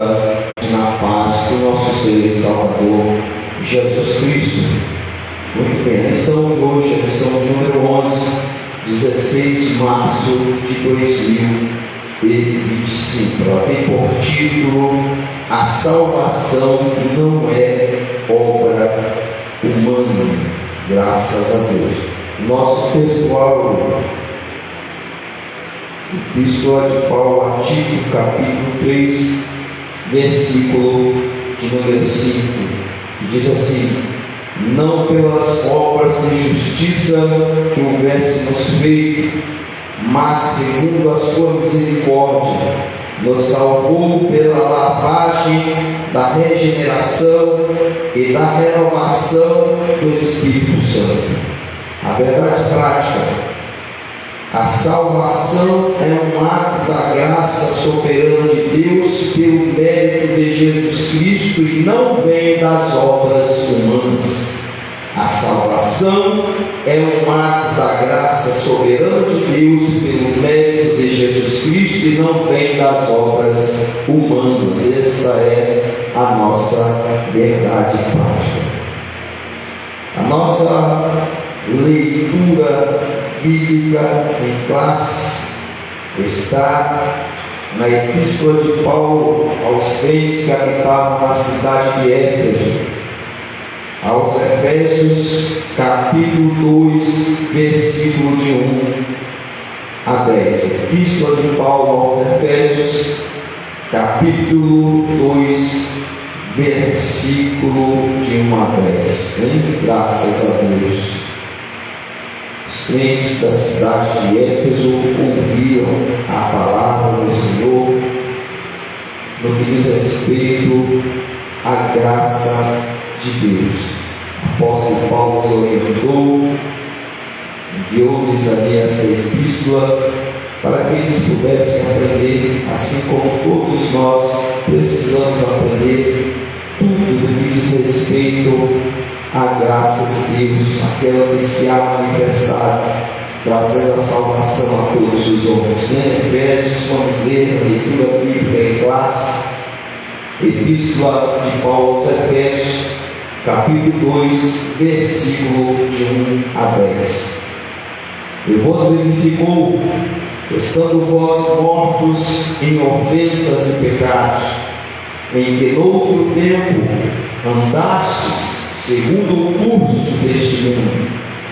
Na paz do nosso Senhor e Salvador Jesus Cristo. Muito bem, a lição de hoje é a lição número 11, 16 de março de 2025. Ela tem por título: A salvação não é obra humana. Graças a Deus. Nosso textual, Epístola de Paulo a Tito, capítulo 3, versículo de número 5, diz assim: não pelas obras de justiça que houvésemos feito, mas segundo a sua misericórdia, nos salvou pela lavagem da regeneração e da renovação do Espírito Santo. A verdade prática: a salvação é um ato da graça soberana de Deus pelo mérito de Jesus Cristo e não vem das obras humanas. A salvação é um ato da graça soberana de Deus pelo mérito de Jesus Cristo e não vem das obras humanas. Esta é a nossa verdade prática. A nossa leitura bíblica em classe está na Epístola de Paulo aos crentes que habitavam na cidade de Éfeso, aos Efésios, capítulo 2, versículo de 1 a 10. Epístola de Paulo aos Efésios, capítulo 2, versículo de 1 a 10. Graças a Deus. Os crentes da cidade de Éfeso ouviram a palavra do Senhor no que diz respeito à graça de Deus. O apóstolo Paulo os orientou, enviou-lhes ali essa epístola para que eles pudessem aprender, assim como todos nós precisamos aprender tudo do que diz respeito a graça de Deus, aquela que se há manifestado, trazendo a salvação a todos os homens. Efésios, vamos ler a leitura bíblica em classe, Epístola de Paulo aos Efésios, capítulo 2, versículo de 1 a 10. E vos vivificou, estando vós mortos em ofensas e pecados, em que noutro tempo andastes segundo o curso deste mundo,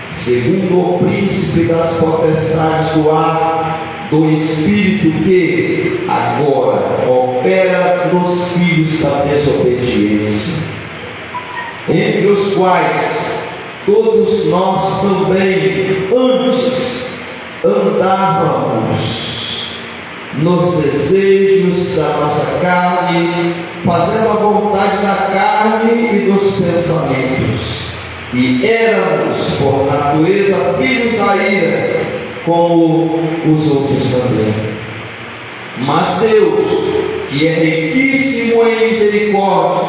segundo o príncipe das potestades do ar, do Espírito que agora opera nos filhos da desobediência, entre os quais todos nós também antes andávamos nos desejos da nossa carne, fazendo a vontade da carne e dos pensamentos, e éramos por natureza filhos da ira, como os outros também. Mas Deus, que é riquíssimo em misericórdia,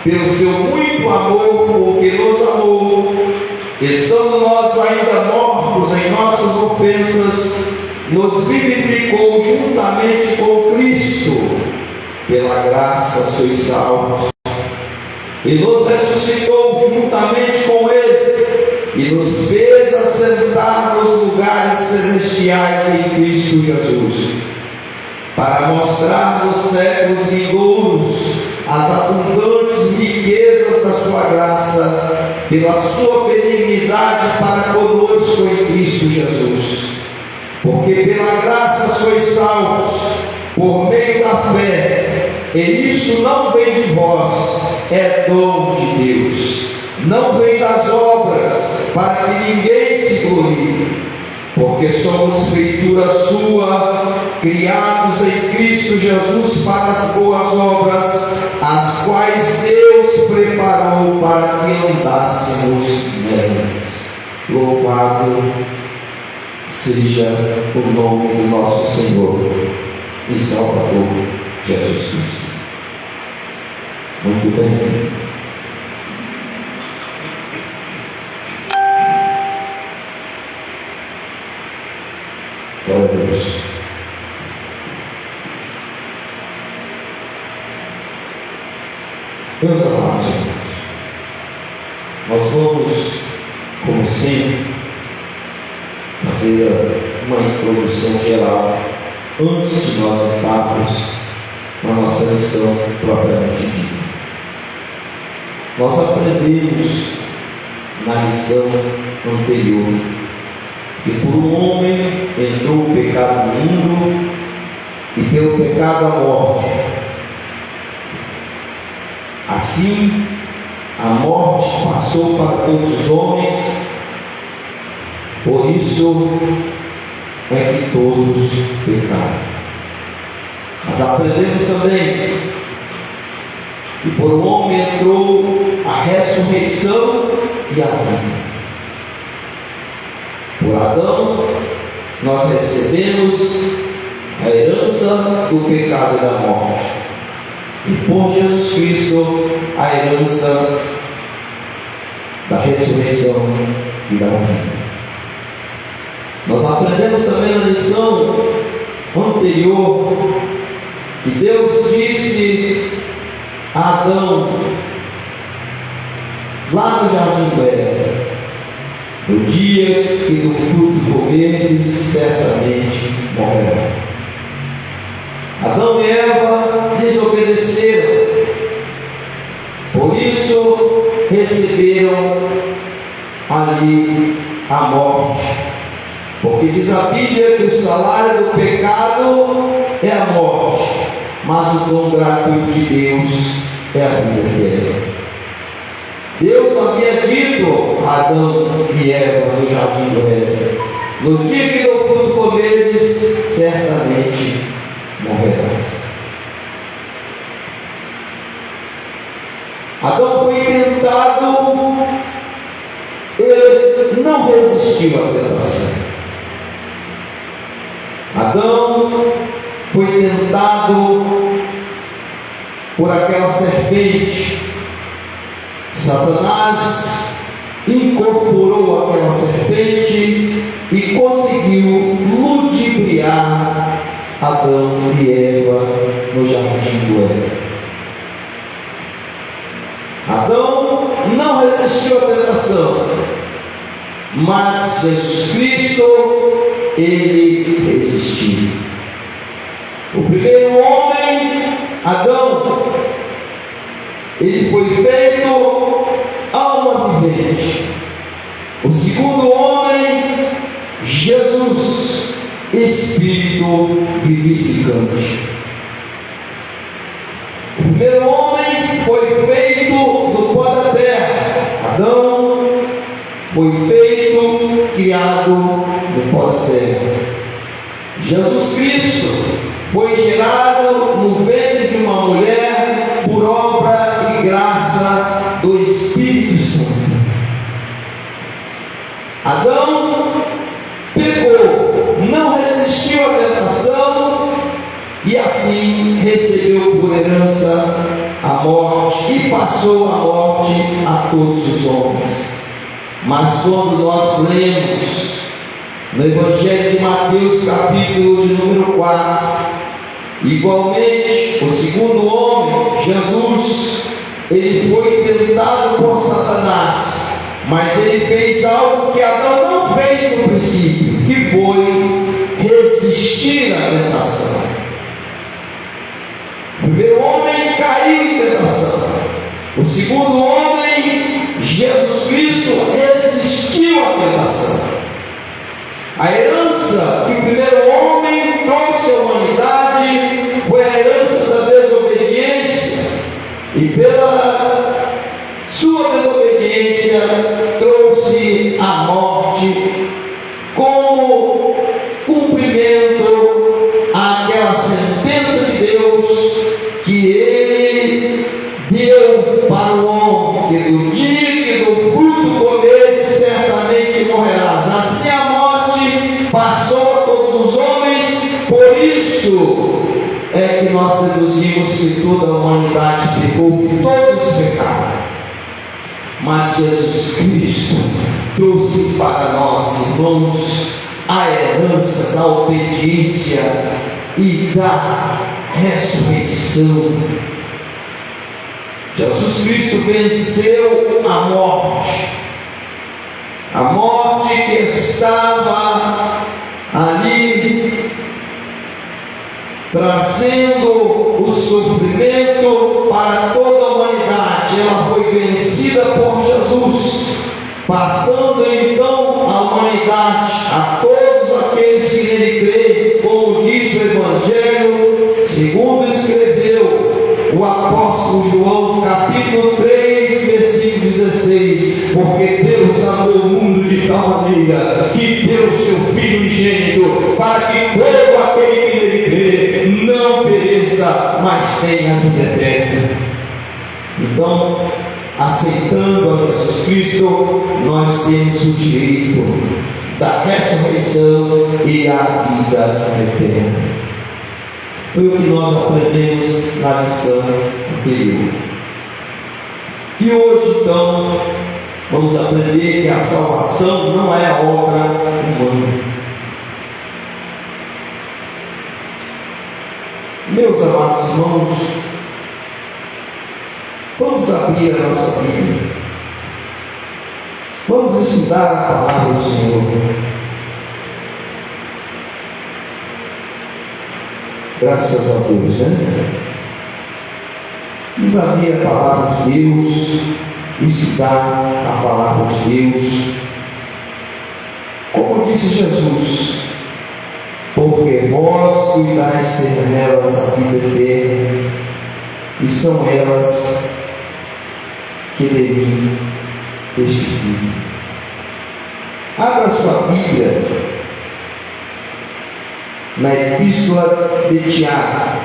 pelo seu muito amor com que nos amou, estando nós ainda mortos em nossas ofensas, nos vivificou juntamente com Cristo. Pela graça sois salvos, e nos ressuscitou juntamente com Ele, e nos fez assentar nos lugares celestiais em Cristo Jesus, para mostrar nos séculos vindouros as abundantes riquezas da sua graça, pela sua benignidade para conosco em Cristo Jesus. Porque pela graça sois salvos, por meio da fé, e isso não vem de vós, é dom de Deus, não vem das obras, para que ninguém se glorie, porque somos feitura sua, criados em Cristo Jesus para as boas obras, as quais Deus preparou para que andássemos nelas. Louvado seja o nome do nosso Senhor e Salvador Jesus Cristo. Muito bem. Glória a Deus. Meus amados irmãos, nós vamos, como sempre, fazer uma introdução geral antes de nós entrarmos na nossa lição propriamente dita. Nós aprendemos na lição anterior que por um homem entrou o pecado no mundo e pelo pecado a morte. Assim, a morte passou para todos os homens, por isso é que todos pecaram. Mas aprendemos também que por um homem entrou a ressurreição e a vida. Por Adão, nós recebemos a herança do pecado e da morte. E por Jesus Cristo, a herança da ressurreição e da vida. Nós aprendemos também na lição anterior que Deus disse a Adão, lá no jardim do Éden: no dia que do fruto comerdes, certamente morrerá. Adão e Eva desobedeceram, por isso receberam ali a morte, porque diz a Bíblia que o salário do pecado é a morte, mas o dom gratuito de Deus é a vida eterna. Deus havia dito a Adão e Eva no jardim do Éden: no dia que do fruto comerdes, certamente morrerás. Adão foi tentado, ele não resistiu à tentação. Adão foi tentado por aquela serpente. Satanás incorporou aquela serpente e conseguiu ludibriar Adão e Eva no jardim do Éden. Adão não resistiu à tentação, mas Jesus Cristo, ele resistiu. O primeiro homem, Adão, ele foi feito alma vivente. O segundo homem, Jesus, Espírito vivificante. O primeiro homem foi feito do pó da terra. Adão foi feito, criado no pó da terra. Jesus Cristo foi gerado no ventre de uma mulher por obra e graça do Espírito Santo. Adão pecou, não resistiu à tentação e assim recebeu por herança a morte e passou a morte a todos os homens. Mas quando nós lemos no Evangelho de Mateus, capítulo de número 4, igualmente o segundo homem, Jesus, ele foi tentado por Satanás, mas ele fez algo que Adão não fez no princípio, que foi resistir à tentação. O primeiro homem caiu em tentação. O segundo homem, Jesus Cristo, resistiu à tentação. A herança que o primeiro homem trouxe à humanidade foi a herança da desobediência, e pela sua desobediência trouxe a morte como cumprimento àquela sentença de Deus que ele deu para o homem, que do dia que do fruto comeres, certamente morrerás. Assim a morte passou a todos os homens, por isso é que nós deduzimos que toda a humanidade pecou, que todos pecaram. Mas Jesus Cristo trouxe para nós, irmãos, a herança da obediência e da ressurreição. Jesus Cristo venceu a morte que estava ali, trazendo o sofrimento para toda a humanidade. Ela foi vencida por Jesus, passando então a humanidade, a todos aqueles que nele creem, como diz o Evangelho, segundo escreveu o apóstolo João, capítulo 3, versículo 16: porque Deus amou o mundo de tal maneira que deu o seu Filho unigênito, para que todo aquele que nele crê não pereça, mas tenha a vida eterna. Então, aceitando a Jesus Cristo, nós temos o direito da ressurreição e a vida eterna. Foi o que nós aprendemos na lição anterior. E hoje, então, vamos aprender que a salvação não é a obra humana. Meus amados irmãos, vamos abrir a nossa Bíblia. Vamos estudar a palavra do Senhor. Graças a Deus, né? Vamos abrir a palavra de Deus, estudar a palavra de Deus. Como disse Jesus: porque vós cuidais ter nelas a vida eterna, e são elas que de mim testificam. Abra sua Bíblia na Epístola de Tiago,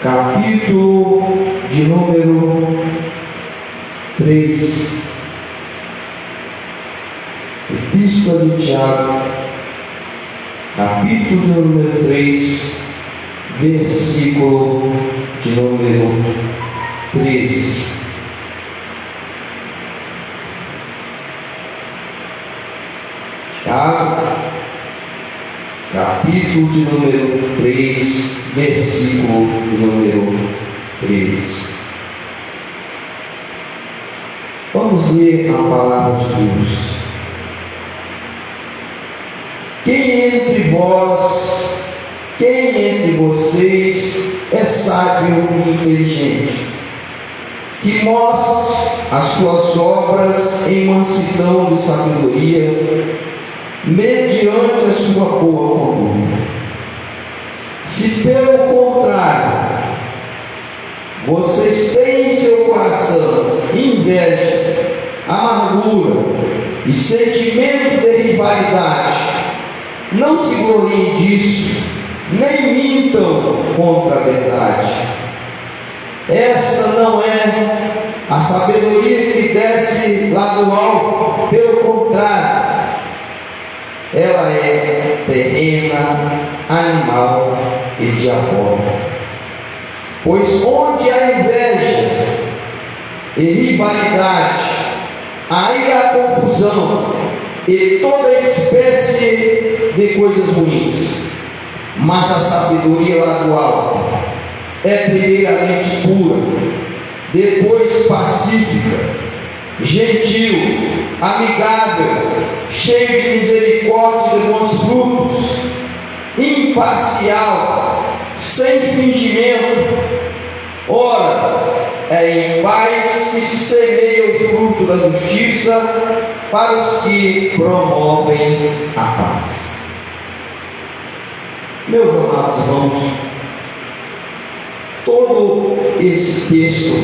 capítulo de número 3. Epístola de Tiago, capítulo de número 3, versículo de número 13. Tiago, capítulo de número 3, versículo de número 13. Vamos ler a palavra de Deus. Quem entre vocês é sábio e inteligente, que mostre as suas obras em mansidão de sabedoria, mediante a sua boa conduta. Se pelo contrário vocês têm em seu coração inveja, amargura e sentimento de rivalidade, não se gloriem disso, nem mintam contra a verdade. Esta não é a sabedoria que desce lá do alto, pelo contrário, ela é terrena, animal e diabólica. Pois onde há inveja e rivalidade, aí há confusão e toda espécie de coisas ruins. Mas a sabedoria lá do alto é primeiramente pura, depois pacífica, gentil, amigável, cheio de misericórdia e de bons frutos, imparcial, sem fingimento. Ora, é em paz que se semeia o fruto da justiça para os que promovem a paz. Meus amados irmãos, todo esse texto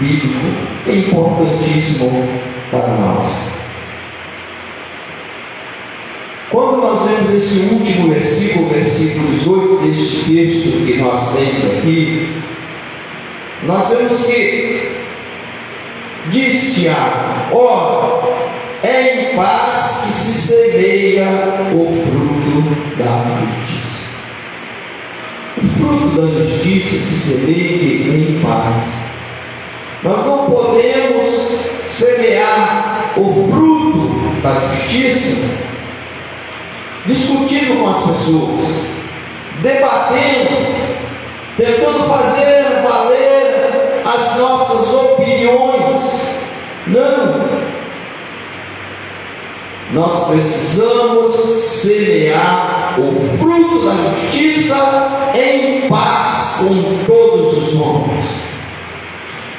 bíblico é importantíssimo para nós. Quando nós vemos esse último versículo, versículo 18 deste texto que nós temos aqui, nós vemos que diz Tiago: ora, é em paz que se semeia o fruto da justiça. O fruto da justiça se semeia em paz. Nós não podemos semear o fruto da justiça discutindo com as pessoas, debatendo, tentando fazer valer as nossas opiniões. Não. Nós precisamos semear o fruto da justiça em paz com todos os homens,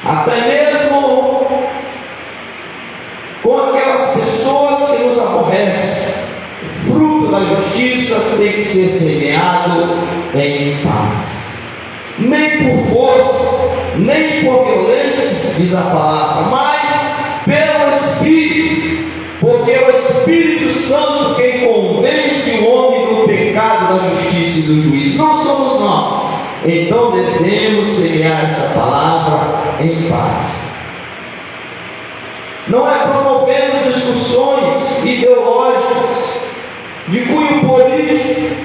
até mesmo com aquelas pessoas que nos aborrecem. O fruto da justiça tem que ser semeado em paz, nem por força, nem por violência, diz a palavra, mas pelo Espírito, porque é o Espírito Santo quem convence o homem do pecado, da justiça e do juízo, não somos nós. Então devemos semear essa palavra em paz, não é promovendo discussões ideológicas de cunho político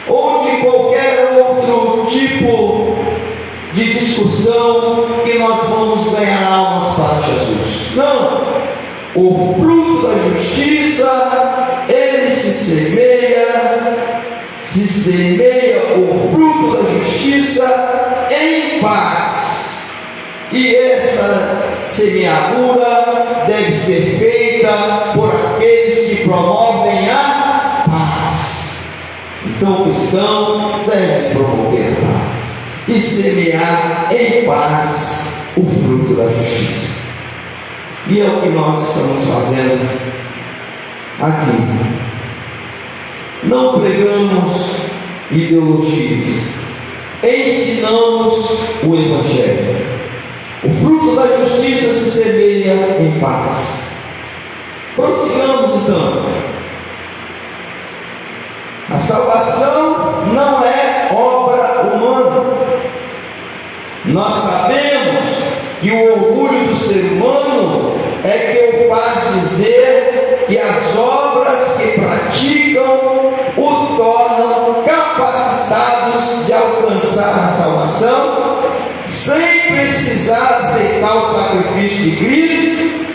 ou de qualquer outro tipo de discussão que nós vamos ganhar almas para Jesus. Não. O fruto da justiça, ele se semeia o fruto da justiça em paz. E essa semeadura deve ser feita por aqueles que promovem a paz. Então o cristão deve promover a paz e semear em paz o fruto da justiça. E é o que nós estamos fazendo aqui. Não pregamos ideologias, ensinamos o Evangelho. O fruto da justiça se semeia em paz. Prossigamos então. A salvação não é obra humana. Nós sabemos que o orgulho do ser humano é que o faz dizer que as obras que praticam o tornam capacitados de alcançar a salvação, sem precisar aceitar o sacrifício de Cristo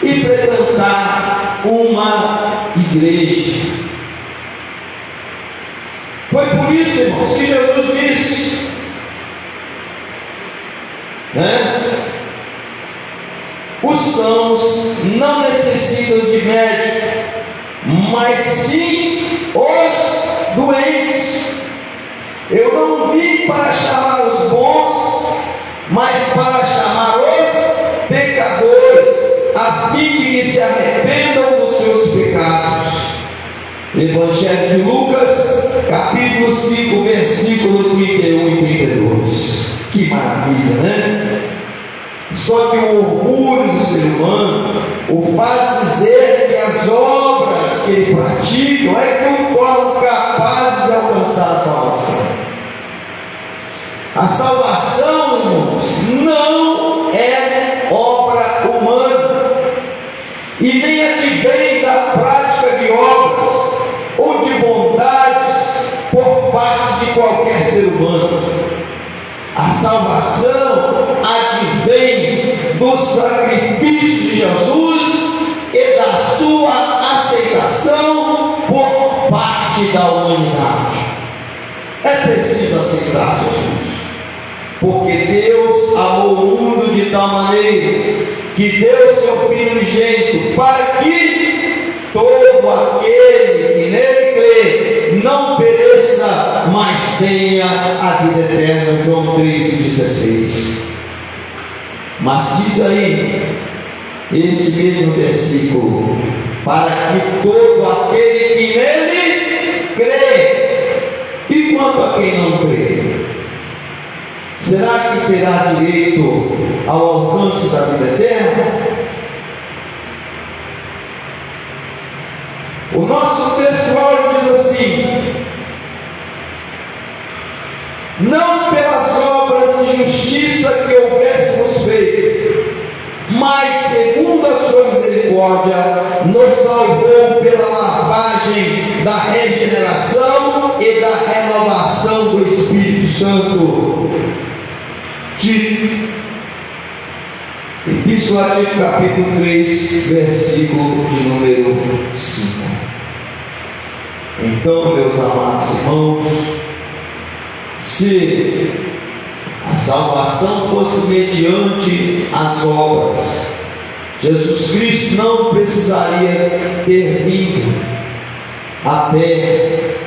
e frequentar uma igreja. Foi por isso, irmãos, que Jesus disse, os sãos não necessitam de médico, mas sim os doentes. Eu não vim para chamar os bons, mas para chamar os pecadores, a fim de que se arrependam dos seus pecados. Evangelho de Lucas, capítulo 5, versículo 31 e 32. Que maravilha, né? Só que o orgulho do ser humano o faz dizer que as obras que ele pratica é que o tornam capaz de alcançar a salvação. A salvação, irmãos, não é obra humana e nem advém da prática de obras ou de bondades por parte de qualquer ser humano. A salvação advém do sacrifício de Jesus e da sua aceitação por parte da humanidade. É preciso aceitar Jesus, porque Deus amou o mundo de tal maneira que deu seu Filho unigênito para que todo aquele que nele crê não pereça, mas tenha a vida eterna. João 3,16. Mas diz aí, este mesmo versículo, para que todo aquele que nele crê. E quanto a quem não crê? Será que terá direito ao alcance da vida eterna? O nosso texto diz assim: não pelas obras de justiça que houvéssemos feito, mas segundo a sua misericórdia, nos salvou pela lavagem da regeneração e da renovação do Espírito Santo. Epístola a Tito, capítulo 3, versículo de número 5. Então, meus amados irmãos, se a salvação fosse mediante as obras. Jesus Cristo não precisaria ter vindo à terra.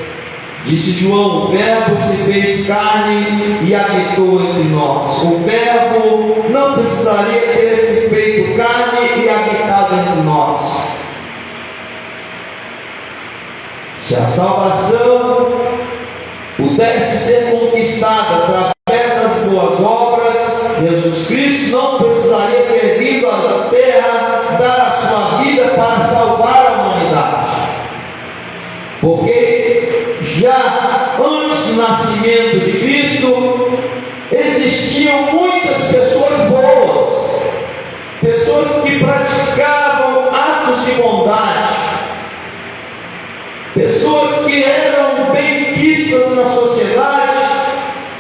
Disse João: o Verbo se fez carne e habitou entre nós. O Verbo não precisaria ter se feito carne e habitado entre nós. Se a salvação pudesse ser conquistada através das boas obras, Jesus Cristo não precisaria ter vindo à terra dar a sua vida para salvar a humanidade. Porque já antes do nascimento de Cristo, existiam muitas pessoas boas, pessoas que praticavam atos de bondade, pessoas que eram bem vistas na sociedade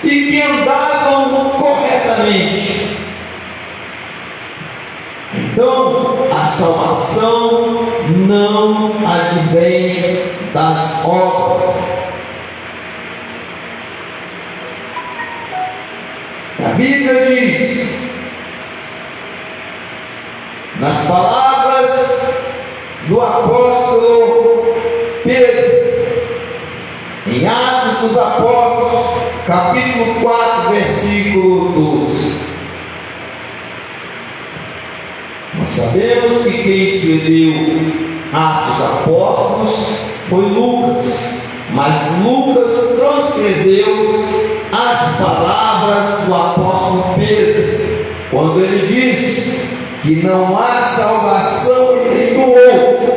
e que andavam corretamente. Então, a salvação não advém das obras. A Bíblia diz, nas palavras do apóstolo Pedro, em Atos dos Apóstolos, capítulo 4, versículo 12. Nós sabemos que quem escreveu Atos dos Apóstolos foi Lucas, mas Lucas transcreveu as palavras do apóstolo Pedro, quando ele diz que não há salvação em nenhum outro.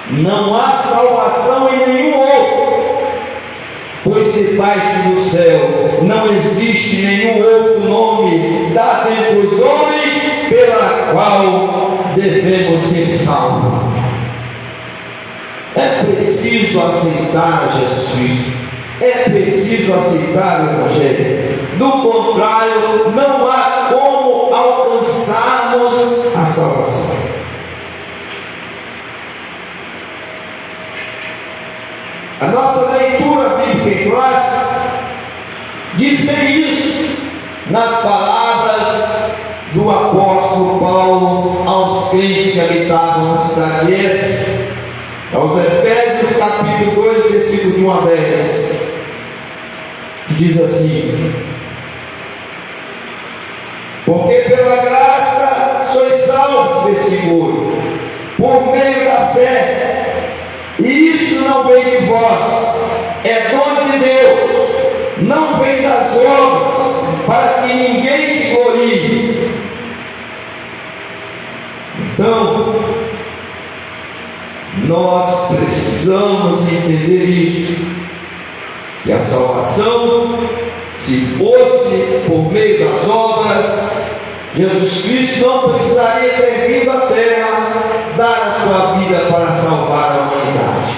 Não há salvação em nenhum outro, pois debaixo do céu não existe nenhum outro nome dado entre os homens pela qual devemos ser salvos. É preciso aceitar Jesus Cristo, é preciso aceitar o Evangelho. Do contrário, não há como alcançarmos a salvação. A nossa leitura bíblica em classe diz bem isso nas palavras do apóstolo Paulo aos crentes que habitavam na cidade de Éfeso, aos Efésios capítulo 2, versículo de 1 a 10, que diz assim: porque pela graça sois salvos, versículo 8, por meio da fé. E isso não vem de vós, é dom de Deus, não vem das obras, para que ninguém se glorie. Então, nós precisamos entender isso, que a salvação, se fosse por meio das obras, Jesus Cristo não precisaria ter vindo à terra dar a sua vida para salvar a humanidade.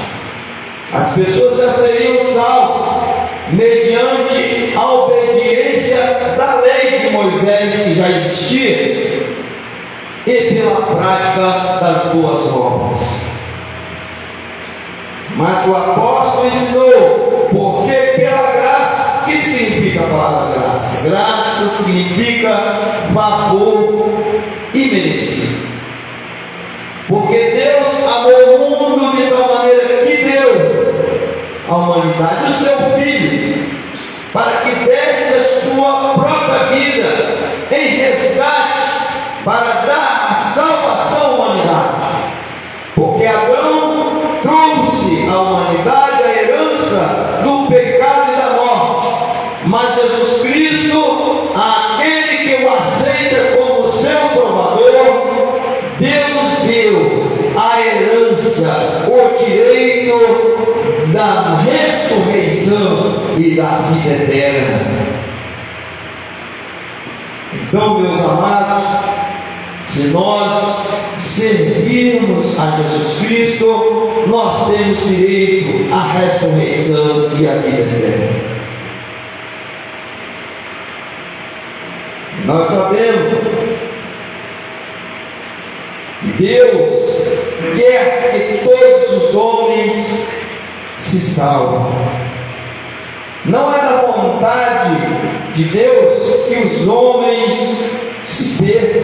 As pessoas já seriam salvas mediante a obediência da lei de Moisés, que já existia, e pela prática das boas obras. Mas o apóstolo ensinou, porque pela graça. O que significa a palavra graça? Graça significa favor imerecido. Porque Deus amou o mundo de tal maneira que deu à humanidade o seu Filho, para que desse a sua própria vida em resgate, para dar a salvação à humanidade. Porque Adão trouxe à humanidade a herança do pecado e da morte, mas Jesus Cristo, aquele que o aceita como seu Salvador, Deus deu a herança, o direito da ressurreição e da vida eterna. Então, meus amados, se nós servirmos a Jesus Cristo, nós temos direito à ressurreição e à vida eterna. Nós sabemos que Deus quer que todos os homens se salvem. Não é da vontade de Deus que os homens se percam.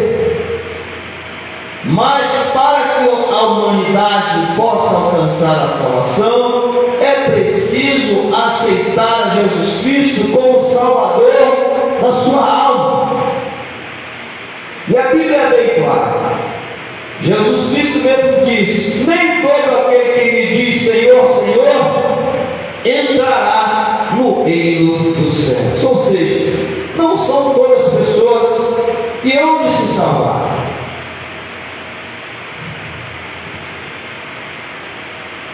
Mas para que a humanidade possa alcançar a salvação, é preciso aceitar Jesus Cristo como Salvador da sua alma. E a Bíblia é bem clara. Jesus Cristo mesmo diz: nem todo aquele que me diz Senhor, Senhor, entrará no reino dos céus. Ou seja, não são todas as pessoas que hão de se salvar.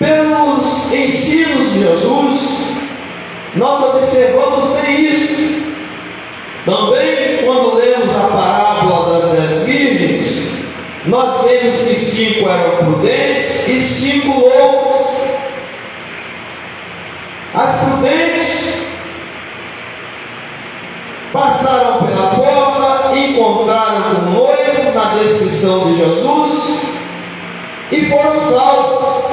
Pelos ensinos de Jesus, nós observamos bem isso. Também, quando lemos a parábola das 10 virgens, nós vemos que 5 eram prudentes e 5 loucos. As prudentes passaram pela porta, encontraram o noivo na descrição de Jesus e foram salvos.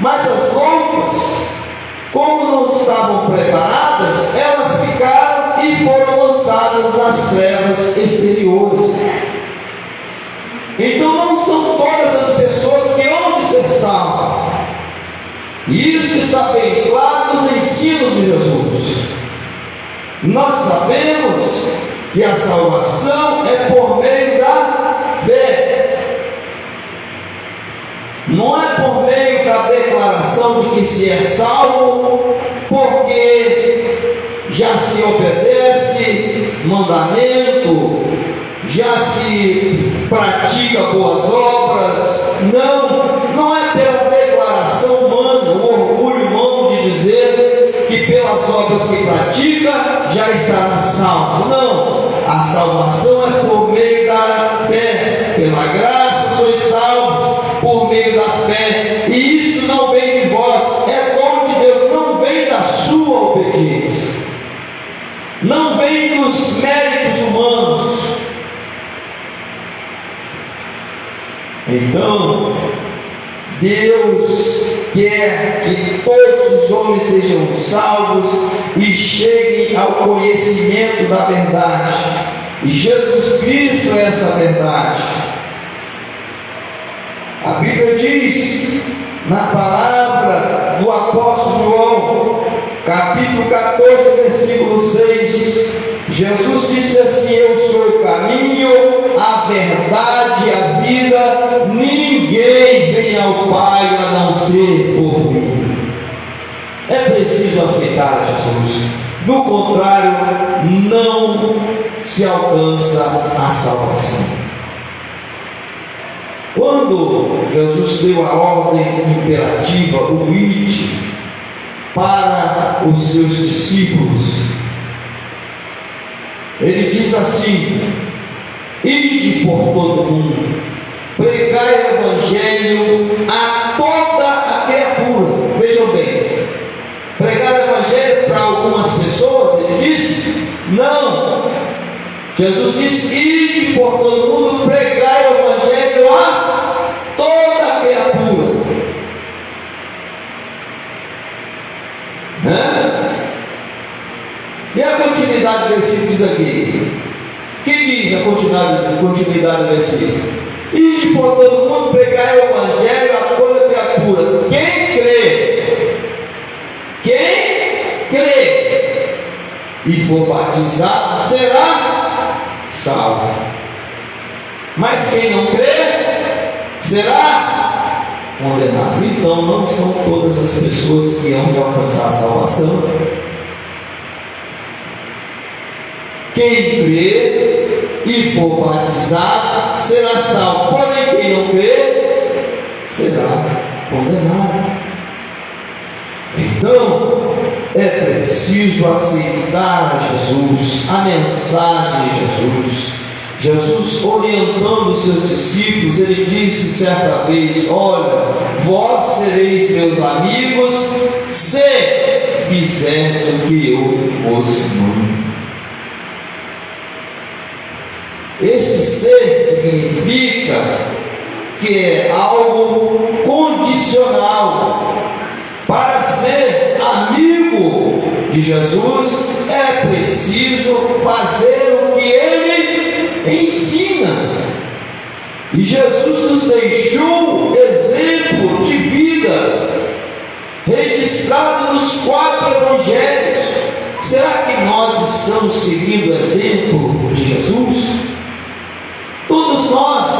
Mas as loucas, como não estavam preparadas, elas ficaram e foram lançadas nas trevas exteriores. Então não são todas as pessoas que hão de ser salvas. E isso está bem claro nos ensinos de Jesus. Nós sabemos que a salvação é por meio da fé. Não é por meio da declaração de que se é salvo, porque já se obedece mandamento, já se pratica boas obras. Não é pela declaração humana, o orgulho humano de dizer que pelas obras que pratica já estará salvo. Não, a salvação é por meio da fé. Pela graça sois salvos por meio da fé, e isso não vem de vós, é dom de Deus, não vem da sua obediência, não vem dos méritos humanos. Então, Deus quer que todos os homens sejam salvos e cheguem ao conhecimento da verdade, e Jesus Cristo é essa verdade. A Bíblia diz, na palavra do apóstolo João, capítulo 14, versículo 6, Jesus disse assim: eu sou o caminho, a verdade e a vida, ninguém vem ao Pai a não ser por mim. É preciso aceitar Jesus, do contrário, não se alcança a salvação. Quando Jesus deu a ordem imperativa, o ide, para os seus discípulos, ele diz assim: ide por todo mundo, pregai o Evangelho a toda a criatura. Vejam bem, pregar o Evangelho para algumas pessoas, ele diz? Não. Jesus disse: ide por todo mundo, pregai o Evangelho a toda a criatura. E a continuidade do versículo diz aqui: que diz a continuidade do versículo? Ide por todo mundo, pregai o Evangelho a toda a criatura. Quem crê e for batizado será salvo. Mas quem não crê será condenado. Então não são todas as pessoas que hão de alcançar a salvação. Quem crê e for batizado será salvo. Porém quem não crê será condenado. Então é preciso aceitar a Jesus, a mensagem de Jesus. Jesus, orientando os seus discípulos, ele disse certa vez: olha, vós sereis meus amigos se fizerdes o que eu vos mando. Este ser significa que é algo condicional. Para ser amigo de Jesus é é preciso fazer o que Ele ensina. E Jesus nos deixou exemplo de vida, registrado nos 4 evangelhos. Será que nós estamos seguindo o exemplo de Jesus? Todos nós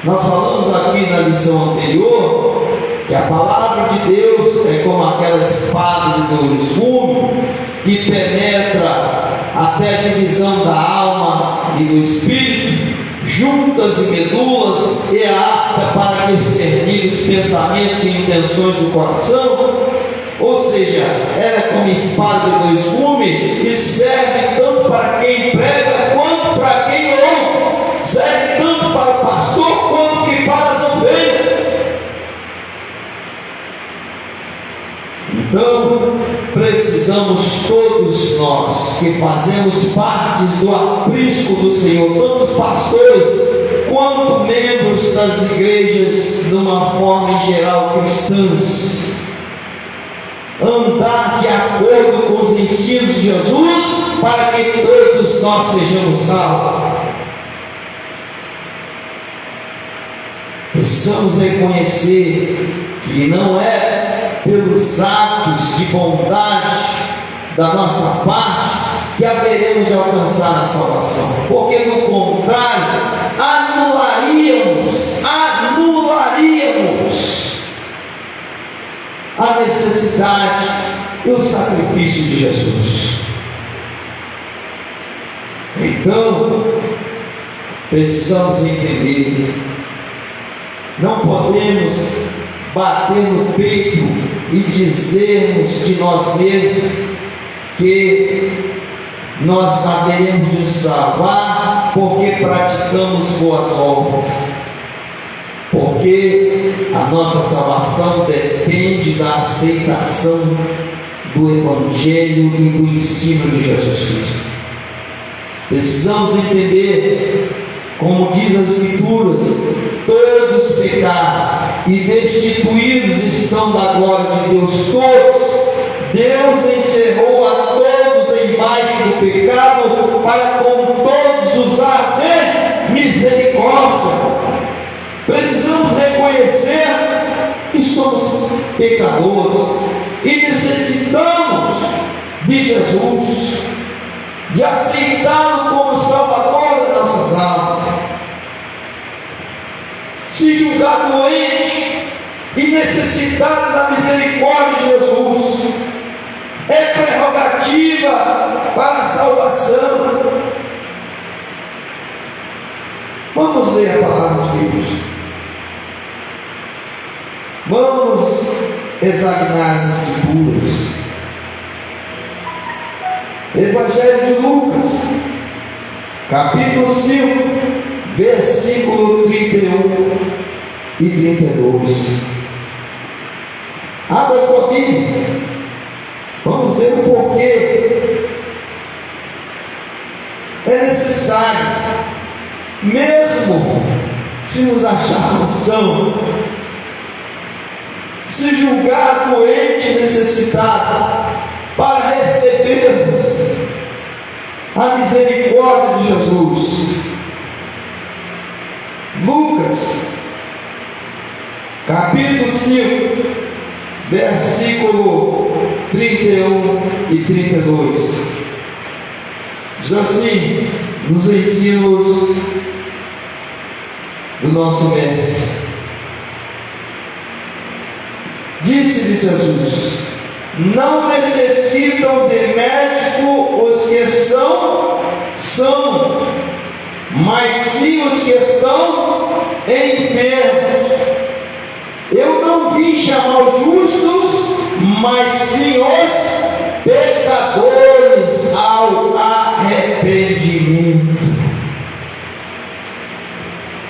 falamos aqui na lição anterior, que a palavra de Deus é como aquela espada de 2 gumes, que penetra até a divisão da alma e do espírito, juntas e medulas, e é apta para discernir os pensamentos e intenções do coração. Ou seja, ela é como espada de 2 gumes e serve tanto para quem prega quanto para quem ouve, serve tanto para o pastor quanto que para as ovelhas. Então, precisamos todos nós que fazemos parte do aprisco do Senhor, tanto pastores quanto membros das igrejas, de uma forma em geral cristãs, andar de acordo com os ensinos de Jesus, para que todos nós sejamos salvos. Precisamos reconhecer que não é pelos atos de bondade da nossa parte que haveremos de alcançar a salvação, porque do contrário anularíamos a necessidade e o sacrifício de Jesus. Então, precisamos entender, não podemos bater no peito e dizermos de nós mesmos que nós haveremos de nos salvar porque praticamos boas obras, porque a nossa salvação depende da aceitação do Evangelho e do ensino de Jesus Cristo. Precisamos entender, como diz as Escrituras, todos pecaram e destituídos estão da glória de Deus. Todos, Deus encerrou a todos embaixo do pecado, para com todos usar de misericórdia. Precisamos reconhecer que somos pecadores e necessitamos de Jesus, de aceitá-lo como Salvador das nossas almas. Se julgar doente e necessitado da misericórdia de Jesus, é prerrogativa para a salvação. Vamos ler a palavra de Deus. Vamos examinar as Escrituras. Evangelho de Lucas, capítulo 5, versículo 31 e 32. Abra a sua Bíblia. Vamos ver o porquê é necessário, mesmo se nos acharmos são, se julgar doente e necessitado, para recebermos a misericórdia de Jesus. Lucas, capítulo 5, versículo 31 e 32. Diz assim, nos ensinos do nosso mestre: disse-lhe Jesus: não necessitam de médico os que são sãos, mas sim os que estão enfermos. Eu não vim chamar os justos, mas sim os pecadores ao arrependimento.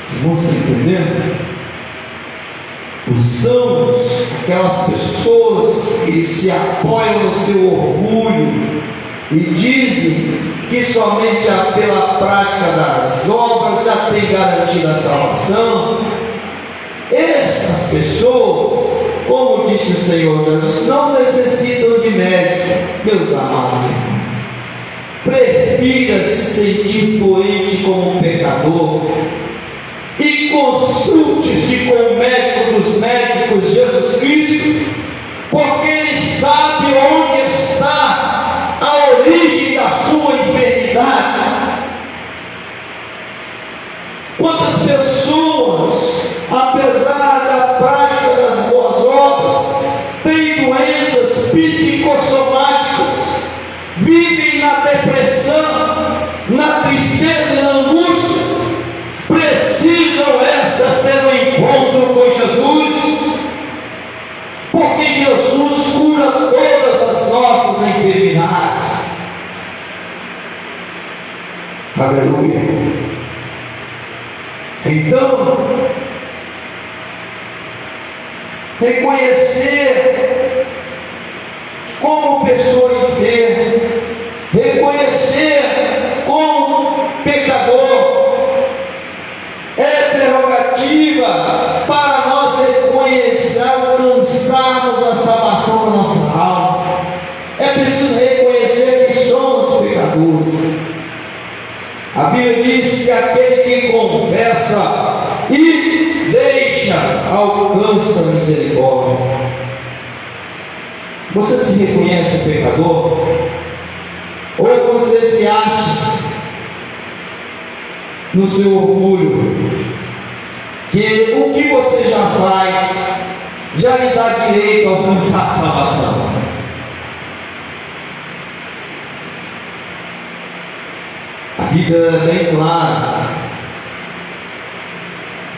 Vocês vão estar entendendo? Os sãos, aquelas pessoas que se apoiam no seu orgulho e dizem que somente pela prática das obras já tem garantida a salvação. Essas pessoas, como disse o Senhor Jesus, não necessitam de médico, meus amados irmãos. prefira se sentir doente como um pecador e consulte-se com o médico dos médicos, Jesus Cristo, porque Ele sabe onde está a origem da sua enfermidade. Quantas pessoas, apesar da prática das boas obras, têm doenças psicossomáticas, vivem na depressão, na tristeza e na angústia, precisam estas ter um encontro com Jesus, porque Jesus cura todas as nossas enfermidades. Aleluia. Então, reconhecer como pessoa enferma, reconhecer como pecador, é prerrogativa para nós reconhecer, alcançarmos a salvação da nossa alma. É preciso reconhecer que somos pecadores. A Bíblia diz que aquele que confessa e deixa, alcança a misericórdia. Você se reconhece pecador? Ou você se acha no seu orgulho que o que você já faz já lhe dá direito a alcançar a salvação? A Bíblia é bem clara.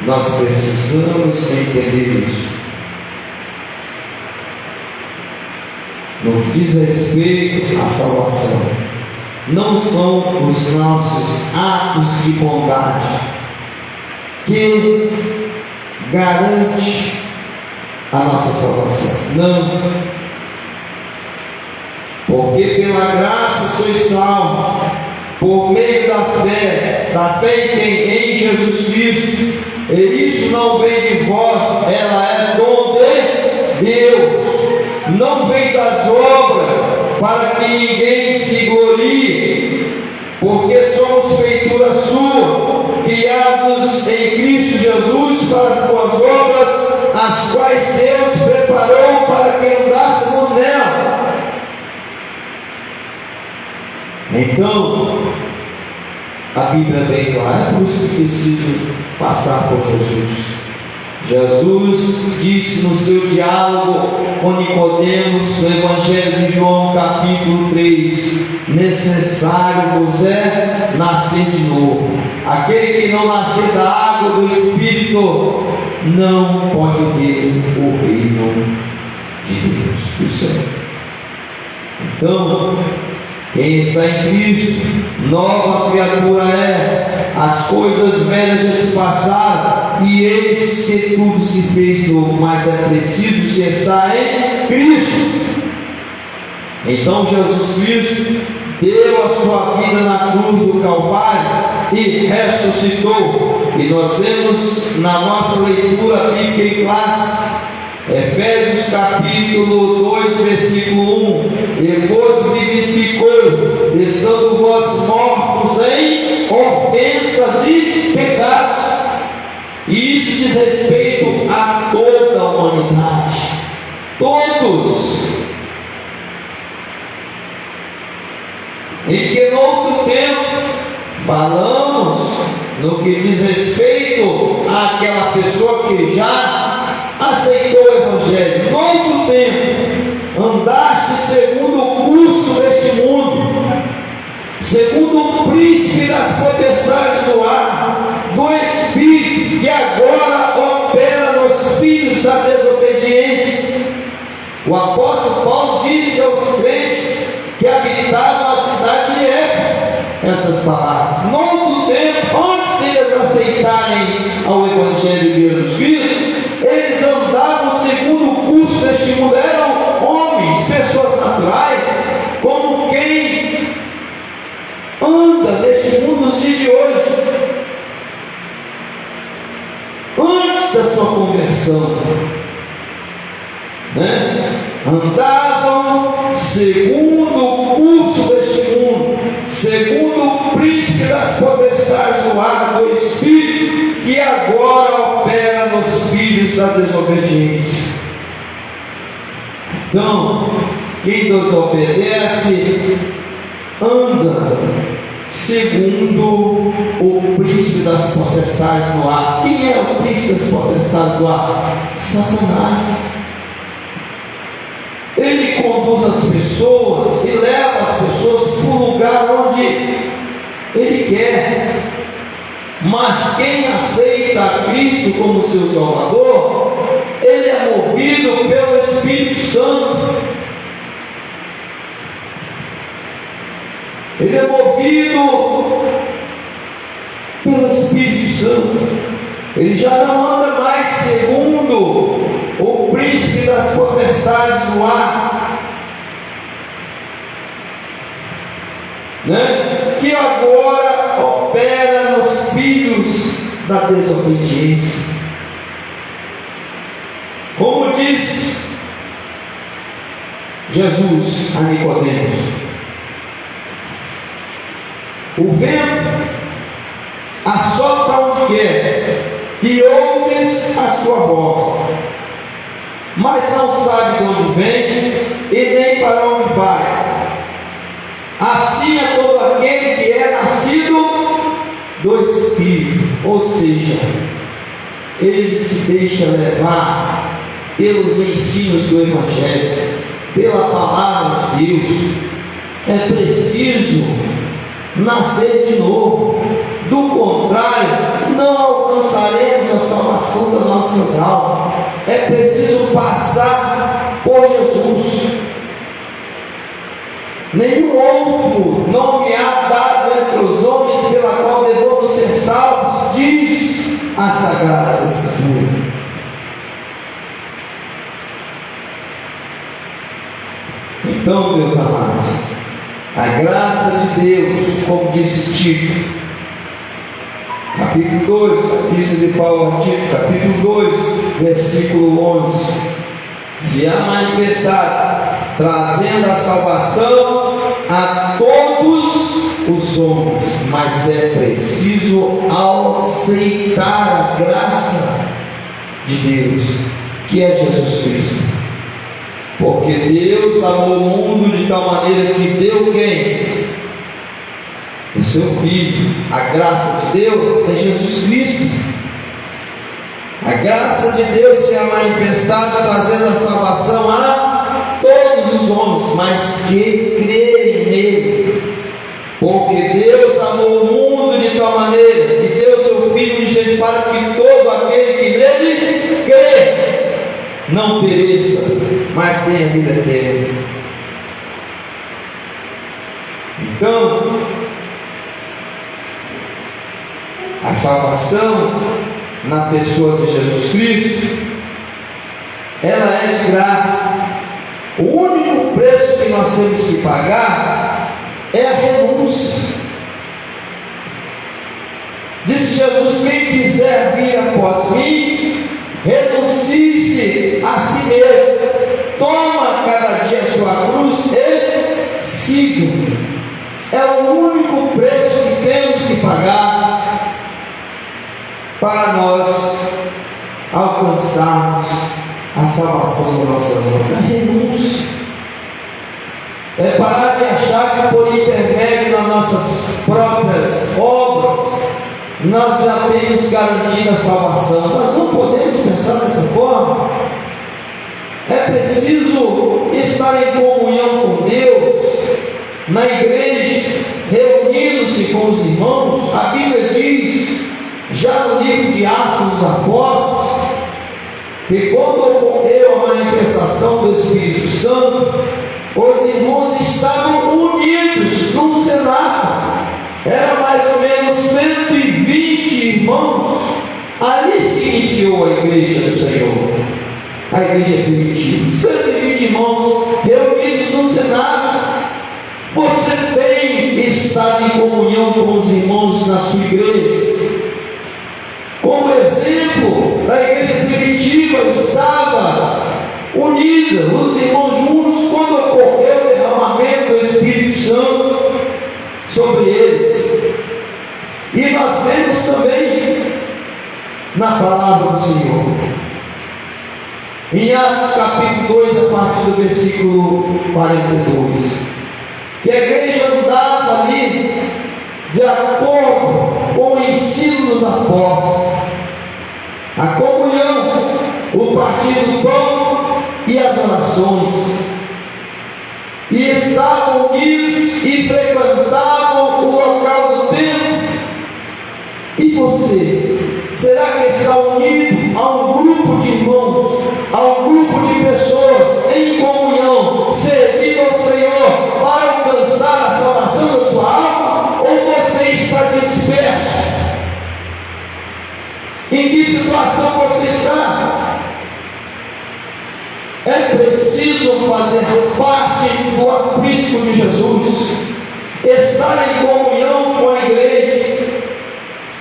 Nós precisamos entender isso. No que diz respeito à salvação, não são os nossos atos de bondade que garante a nossa salvação. Não. Porque pela graça sois salvos, por meio da fé em quem? Em Jesus Cristo. E isso não vem de vós, ela é dom de Deus. Não vem das obras, para que ninguém se glorie, porque somos feitura sua, criados em Cristo Jesus para as boas obras, as quais Deus preparou para que andássemos nela. Então, a Bíblia é bem clara, é por isso que preciso passar por Jesus. Jesus disse no seu diálogo com Nicodemos, no Evangelho de João, capítulo 3: necessário vos é nascer de novo. Aquele que não nascer da água do Espírito não pode ver o reino de Deus. Isso é. Então, quem está em Cristo, nova criatura é. As coisas velhas já se passaram, e eis que tudo se fez novo. Mas é preciso se estar em Cristo. Então Jesus Cristo deu a sua vida na cruz do Calvário e ressuscitou. E nós vemos na nossa leitura bíblica em classe, Efésios capítulo 2, versículo 1: e vos vivificou, estando vós mortos em ofensas e pecados. E isso diz respeito a toda a humanidade, todos. Em que no outro tempo falamos no que diz respeito àquela pessoa que já aceitou o Evangelho. No outro tempo andaste segundo o curso deste mundo, segundo o príncipe das potestades do ar, do Espírito que agora opera nos filhos da desobediência. O apóstolo Paulo disse aos crentes que habitavam a cidade de Éfeso essas palavras. No outro tempo, antes de eles aceitarem ao Evangelho de Jesus Cristo, eles andavam segundo o curso deste mundo. Eram homens, pessoas naturais, como quem anda neste mundo nos dias de hoje. Antes da sua conversão, andavam segundo o curso deste mundo, segundo espírito da desobediência. Então, quem desobedece anda segundo o príncipe das potestades no ar. Quem é o príncipe das potestades no ar? Satanás. Ele conduz as pessoas e leva as pessoas para o lugar onde ele quer. Mas quem aceita a Cristo como seu Salvador, ele é movido pelo Espírito Santo. Ele é movido pelo Espírito Santo. Ele já não anda mais segundo o príncipe das potestades no ar, que agora opera nos filhos da desobediência. Como diz Jesus a Nicodemos: o vento assopra onde quer, e ouves a sua voz, mas não sabe de onde vem e nem para onde vai. Assim é todo aquele que é nascido do Espírito. Ou seja, ele se deixa levar pelos ensinos do Evangelho, pela palavra de Deus. É preciso nascer de novo, do contrário, não alcançaremos a salvação das nossas almas. É preciso passar por Jesus. Nenhum outro nome há dado entre os homens pela qual devemos ser salvos, diz a Sagrada Escritura. Então, meus amados, a graça de Deus, como disse Tito, capítulo 2, capítulo de Paulo a Tito, capítulo 2, versículo 11, se há manifestado, trazendo a salvação a todos os homens, mas é preciso aceitar a graça de Deus, que é Jesus Cristo. Porque Deus amou o mundo de tal maneira que deu quem? O seu Filho. A graça de Deus é Jesus Cristo. A graça de Deus se é manifestada trazendo a salvação a todos os homens, mas que crerem nele. Porque Deus amou o mundo de tal maneira que deu seu Filho unigênito para que todo aquele que nele crê não pereça, mas tenha vida eterna. Então, a salvação na pessoa de Jesus Cristo, ela é de graça. O único preço que nós temos que pagar é a renúncia. Disse Jesus: quem quiser vir após mim, renuncie-se a si mesmo, toma cada dia a sua cruz e siga-me. É o único preço que temos que pagar para nós alcançarmos a salvação da nossa vida. A renúncia é parar de achar que por intermédio das nossas próprias obras nós já temos garantido a salvação. Nós não podemos pensar dessa forma. É preciso estar em comunhão com Deus, na igreja, reunindo-se com os irmãos. A Bíblia diz, já no livro de Atos dos Apóstolos, que quando ocorreu a manifestação do Espírito Santo, os irmãos estavam unidos num cenáculo. Era mais ou menos 120 irmãos. Ali se iniciou a igreja do Senhor, a igreja primitiva. 120 irmãos reunidos no cenáculo. Você tem estado em comunhão com os irmãos na sua igreja? Como exemplo, a igreja primitiva estava unida, os irmãos juntos, quando ocorreu o derramamento do Espírito Santo sobre eles. E nós vemos também na palavra do Senhor em Atos capítulo 2, a partir do versículo 42, que a igreja andava ali de acordo com o ensino dos apóstolos, a comunhão, o partir do pão e as orações, e estavam unidos e frequentavam o local do templo. E você, será que está unido a um grupo de irmãos, a um grupo de pessoas em comunhão, servindo ao Senhor para alcançar a salvação da sua alma? Ou você está disperso? Em que situação você está? É preciso fazer parte do aprisco de Jesus, estar em comunhão com a igreja,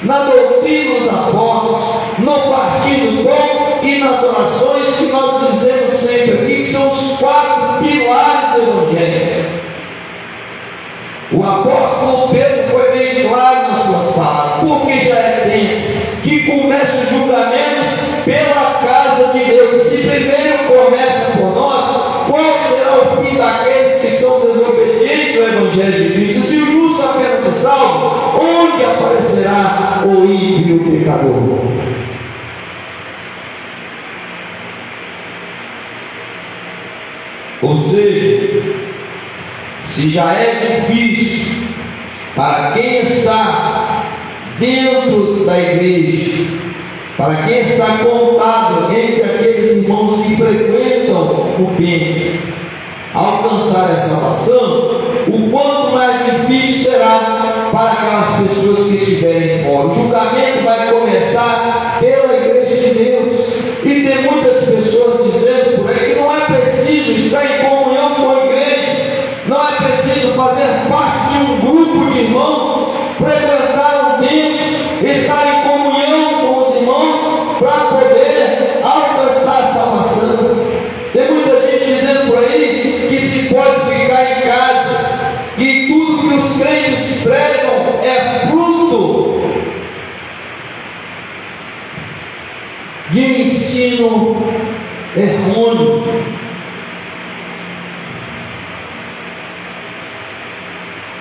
na doutrina dos apóstolos, no partir do pão e nas orações, que nós dizemos sempre aqui, que são os 4 pilares do Evangelho. O apóstolo Pedro foi bem claro nas suas palavras, porque já é tempo que comece o julgamento pela casa de Deus. E se primeiro começa por nós, qual será o fim daqueles que são desobedientes ao Evangelho de Cristo? Se o justo apenas se salva, onde aparecerá o ímpio e o pecador? Ou seja, se já é difícil para quem está dentro da igreja, para quem está contado entre aqueles irmãos que frequentam o templo, alcançar a salvação, o quanto mais difícil será para aquelas pessoas que estiverem fora. O julgamento vai começar pela igreja de Deus. E tem muitas pessoas dizendo por aí que não é preciso estar em comunhão com a igreja, não é preciso fazer parte de um grupo de irmãos, frequentar um templo, estar em comunhão com os irmãos para poder alcançar a salvação. Tem muita gente dizendo por aí que se pode ficar em casa, que tudo que os crentes pregam é fruto de um ensino errôneo.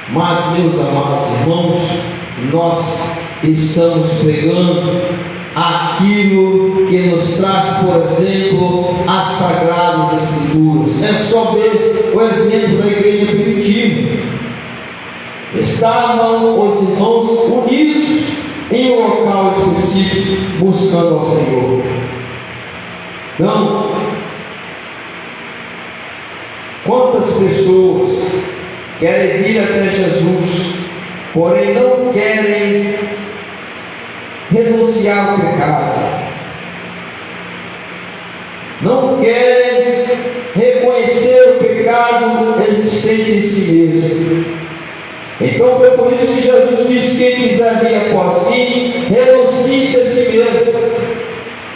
Mas, meus amados irmãos, nós estamos pregando aquilo que nos traz, por exemplo, as Sagradas Escrituras. É só ver o exemplo da igreja primitiva. Estavam os irmãos unidos em um local específico, buscando ao Senhor. Não. Quantas pessoas querem vir até Jesus, porém não querem renunciar ao pecado, não querem reconhecer o pecado existente em si mesmo. Então foi por isso que Jesus disse: quem quiser vir após mim, renuncie-se a si mesmo,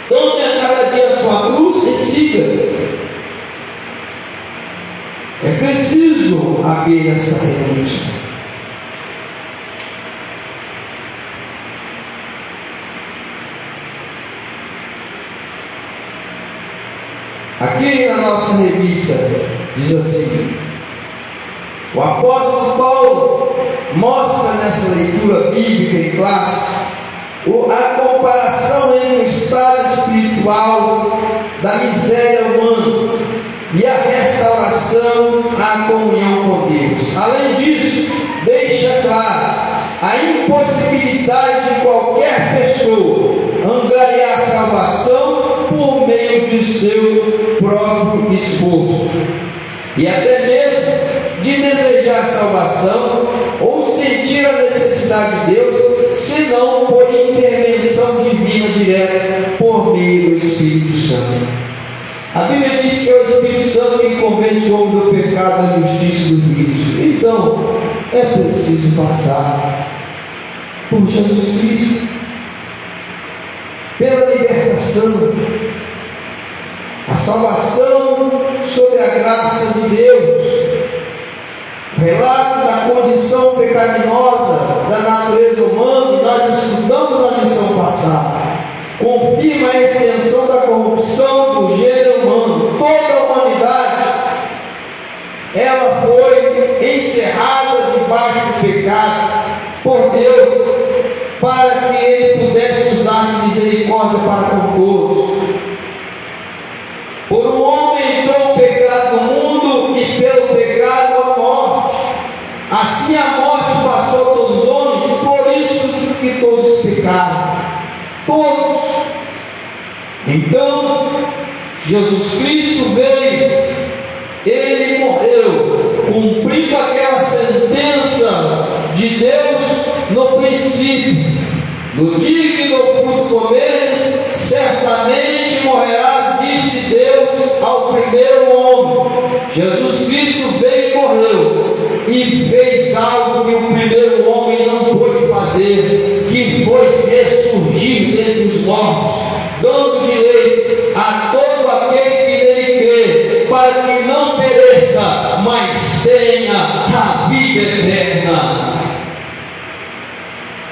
tome a cada dia a sua cruz e siga. É preciso haver essa renúncia. Aqui na nossa revista diz assim: o apóstolo Paulo mostra nessa leitura bíblica em classe a comparação entre o estado espiritual da miséria humana e a restauração à comunhão com Deus. Além disso, deixa claro a impossibilidade de qualquer pessoa angariar a salvação por meio de seu próprio esforço, e até mesmo de desejar salvação ou sentir a necessidade de Deus, senão por intervenção divina direta por meio do Espírito Santo. A Bíblia diz que é o Espírito Santo que convence o homem do pecado, da justiça e do juízo. Então, é preciso passar por Jesus Cristo, pela libertação, a salvação sob a graça de Deus. O relato da condição pecaminosa da natureza humana, e nós estudamos na lição passada, confirma a extensão da corrupção do gênero humano ela foi encerrada debaixo do pecado por Deus, para que Ele pudesse usar de misericórdia para com todos. Por um homem entrou o pecado no mundo, e pelo pecado a morte. Assim a morte passou a todos os homens, por isso que todos pecaram. Todos. Então, Jesus Cristo veio, Ele morreu, cumprindo aquela sentença de Deus no princípio: no dia que do fruto comeres, certamente morrerás, disse Deus ao primeiro homem. Jesus Cristo veio e morreu, e fez algo que o primeiro homem não pôde fazer, que foi ressurgir dentre os mortos, dando direito a todo aquele que nele crê, para que não pereça, mas tenha a vida eterna.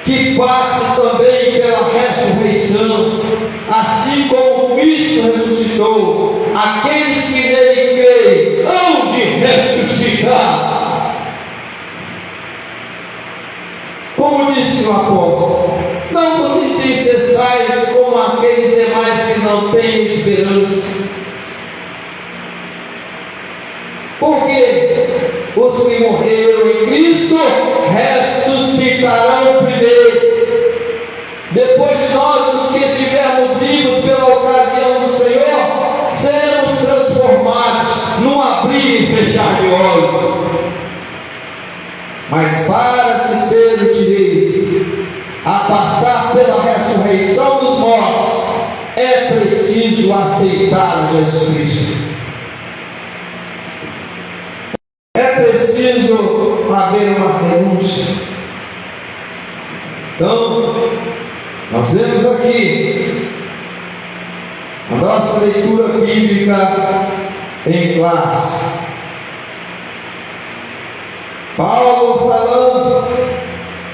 Que passe também pela ressurreição, assim como Cristo ressuscitou, aqueles que nele creem hão de ressuscitar. Como disse o apóstolo: não vos entristeçais como aqueles demais que não têm esperança. Porque os que morreram em Cristo ressuscitarão primeiro. Depois nós, os que estivermos vivos pela ocasião do Senhor, seremos transformados num abrir e fechar de olhos. Mas para se ter o direito a passar pela ressurreição dos mortos, é preciso aceitar Jesus Cristo. É preciso haver uma renúncia. Então, nós vemos aqui a nossa leitura bíblica em classe. Paulo falando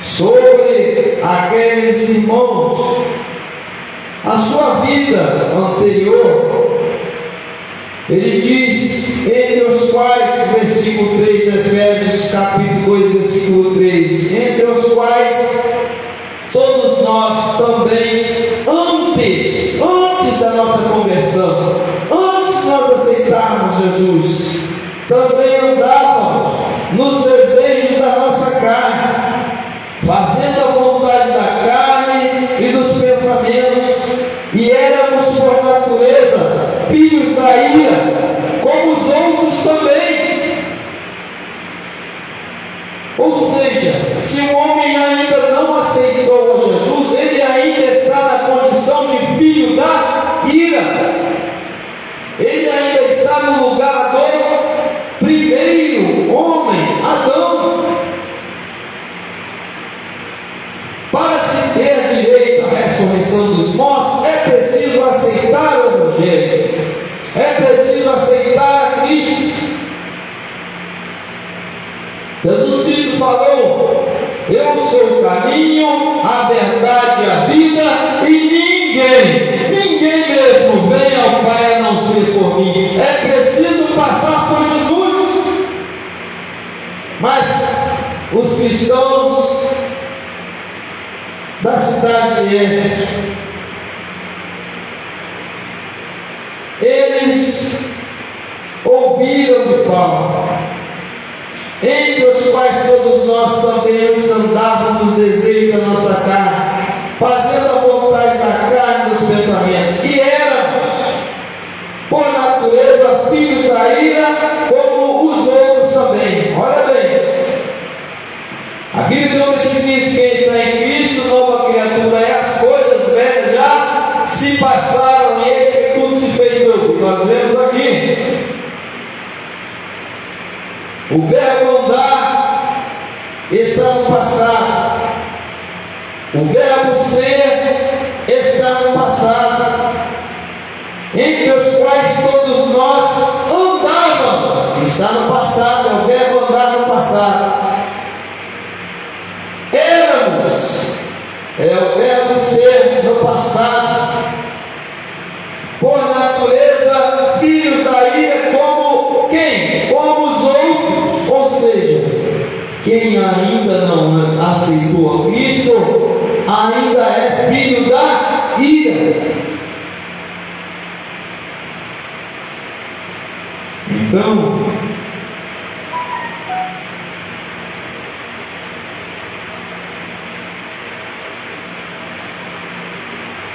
sobre aqueles irmãos, a sua vida anterior. Ele diz, entre os quais, versículo 3, Efésios capítulo 2, versículo 3, entre os quais todos nós também, antes da nossa conversão, antes de nós aceitarmos Jesus, também andávamos nos desejos da nossa carne, fazendo a vontade da carne e dos pensamentos, e éramos por natureza filhos da ira, como os outros também. Ou seja, se o homem ainda não aceitou a Jesus, ele ainda está na condição de filho da ira. Ele ainda está no lugar do primeiro homem, Adão. Para se ter direito à ressurreição dos mortos, é preciso aceitar o Evangelho. É preciso aceitar a Cristo. Jesus Cristo falou: eu sou o caminho, a verdade e a vida, e ninguém mesmo vem ao Pai a não ser por mim. É preciso passar por Jesus. Mas os cristãos da cidade de Éfeso, eles ouviram de Paulo, entre os quais todos nós também antes andávamos nos desejos da nossa carne, fazendo a vontade da carne e dos pensamentos, e éramos, por natureza, filhos da ira, como os outros também. Olha bem, a Bíblia não diz que quem está em Cristo, nova criatura é, as coisas velhas já se passaram, e eis que tudo se fez novo. Nós vemos aqui o verbo andar está no passado, o verbo ser está no passado, entre os quais todos nós andávamos, está no passado, é o verbo andar no passado. Éramos, é o verbo ser no passado, por natureza filhos da ira, como quem? Como os outros. quem ainda não aceitou a Cristo, ainda é filho da ira. Então,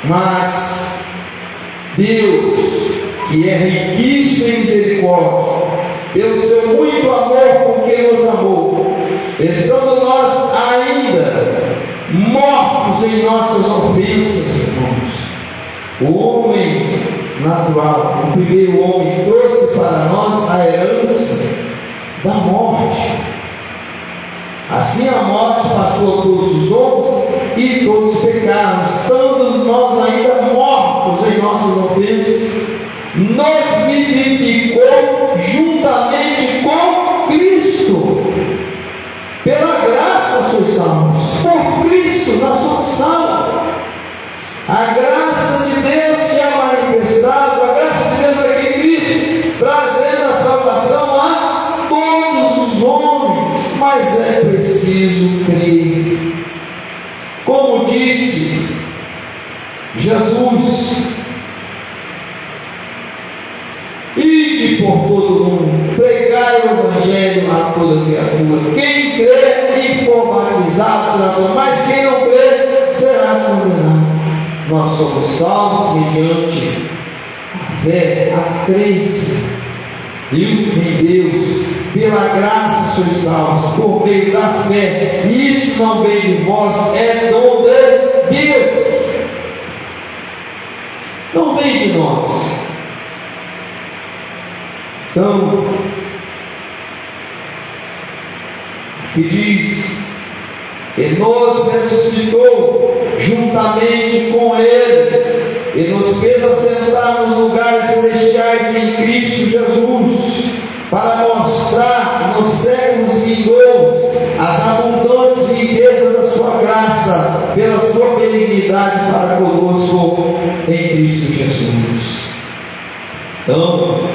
mas Deus, que é riquíssimo em misericórdia, pelo seu muito amor com que nos amou, estando nós ainda mortos em nossas ofensas, irmãos, o homem natural, o primeiro homem, trouxe para nós a herança da morte. Assim a morte passou a todos os homens e todos pecaram. Estando nós ainda mortos em nossas ofensas, nos vivificou juntamente com Cristo. Pela graça sois salvos. Por Cristo nós somos salvos. A graça de Deus se é manifestada, a graça de Deus aqui em Cristo, trazendo a salvação a todos os homens, mas é preciso crer. Como disse Jesus: ide por todo o mundo, pregai o Evangelho a toda criatura. Quem crer e for batizado será salvo, mas quem não crer será condenado. Nós somos salvos mediante a fé, a crença em Deus. Pela graça sois salvos, por meio da fé. Isso não vem de vós, é dom de Deus. Não vem de nós. Então, que diz: e nos ressuscitou juntamente com Ele, e nos fez assentar nos lugares celestiais em Cristo Jesus, para mostrar nos séculos vindouros as abundantes riquezas da sua graça, pela sua benignidade para conosco em Cristo Jesus. Então,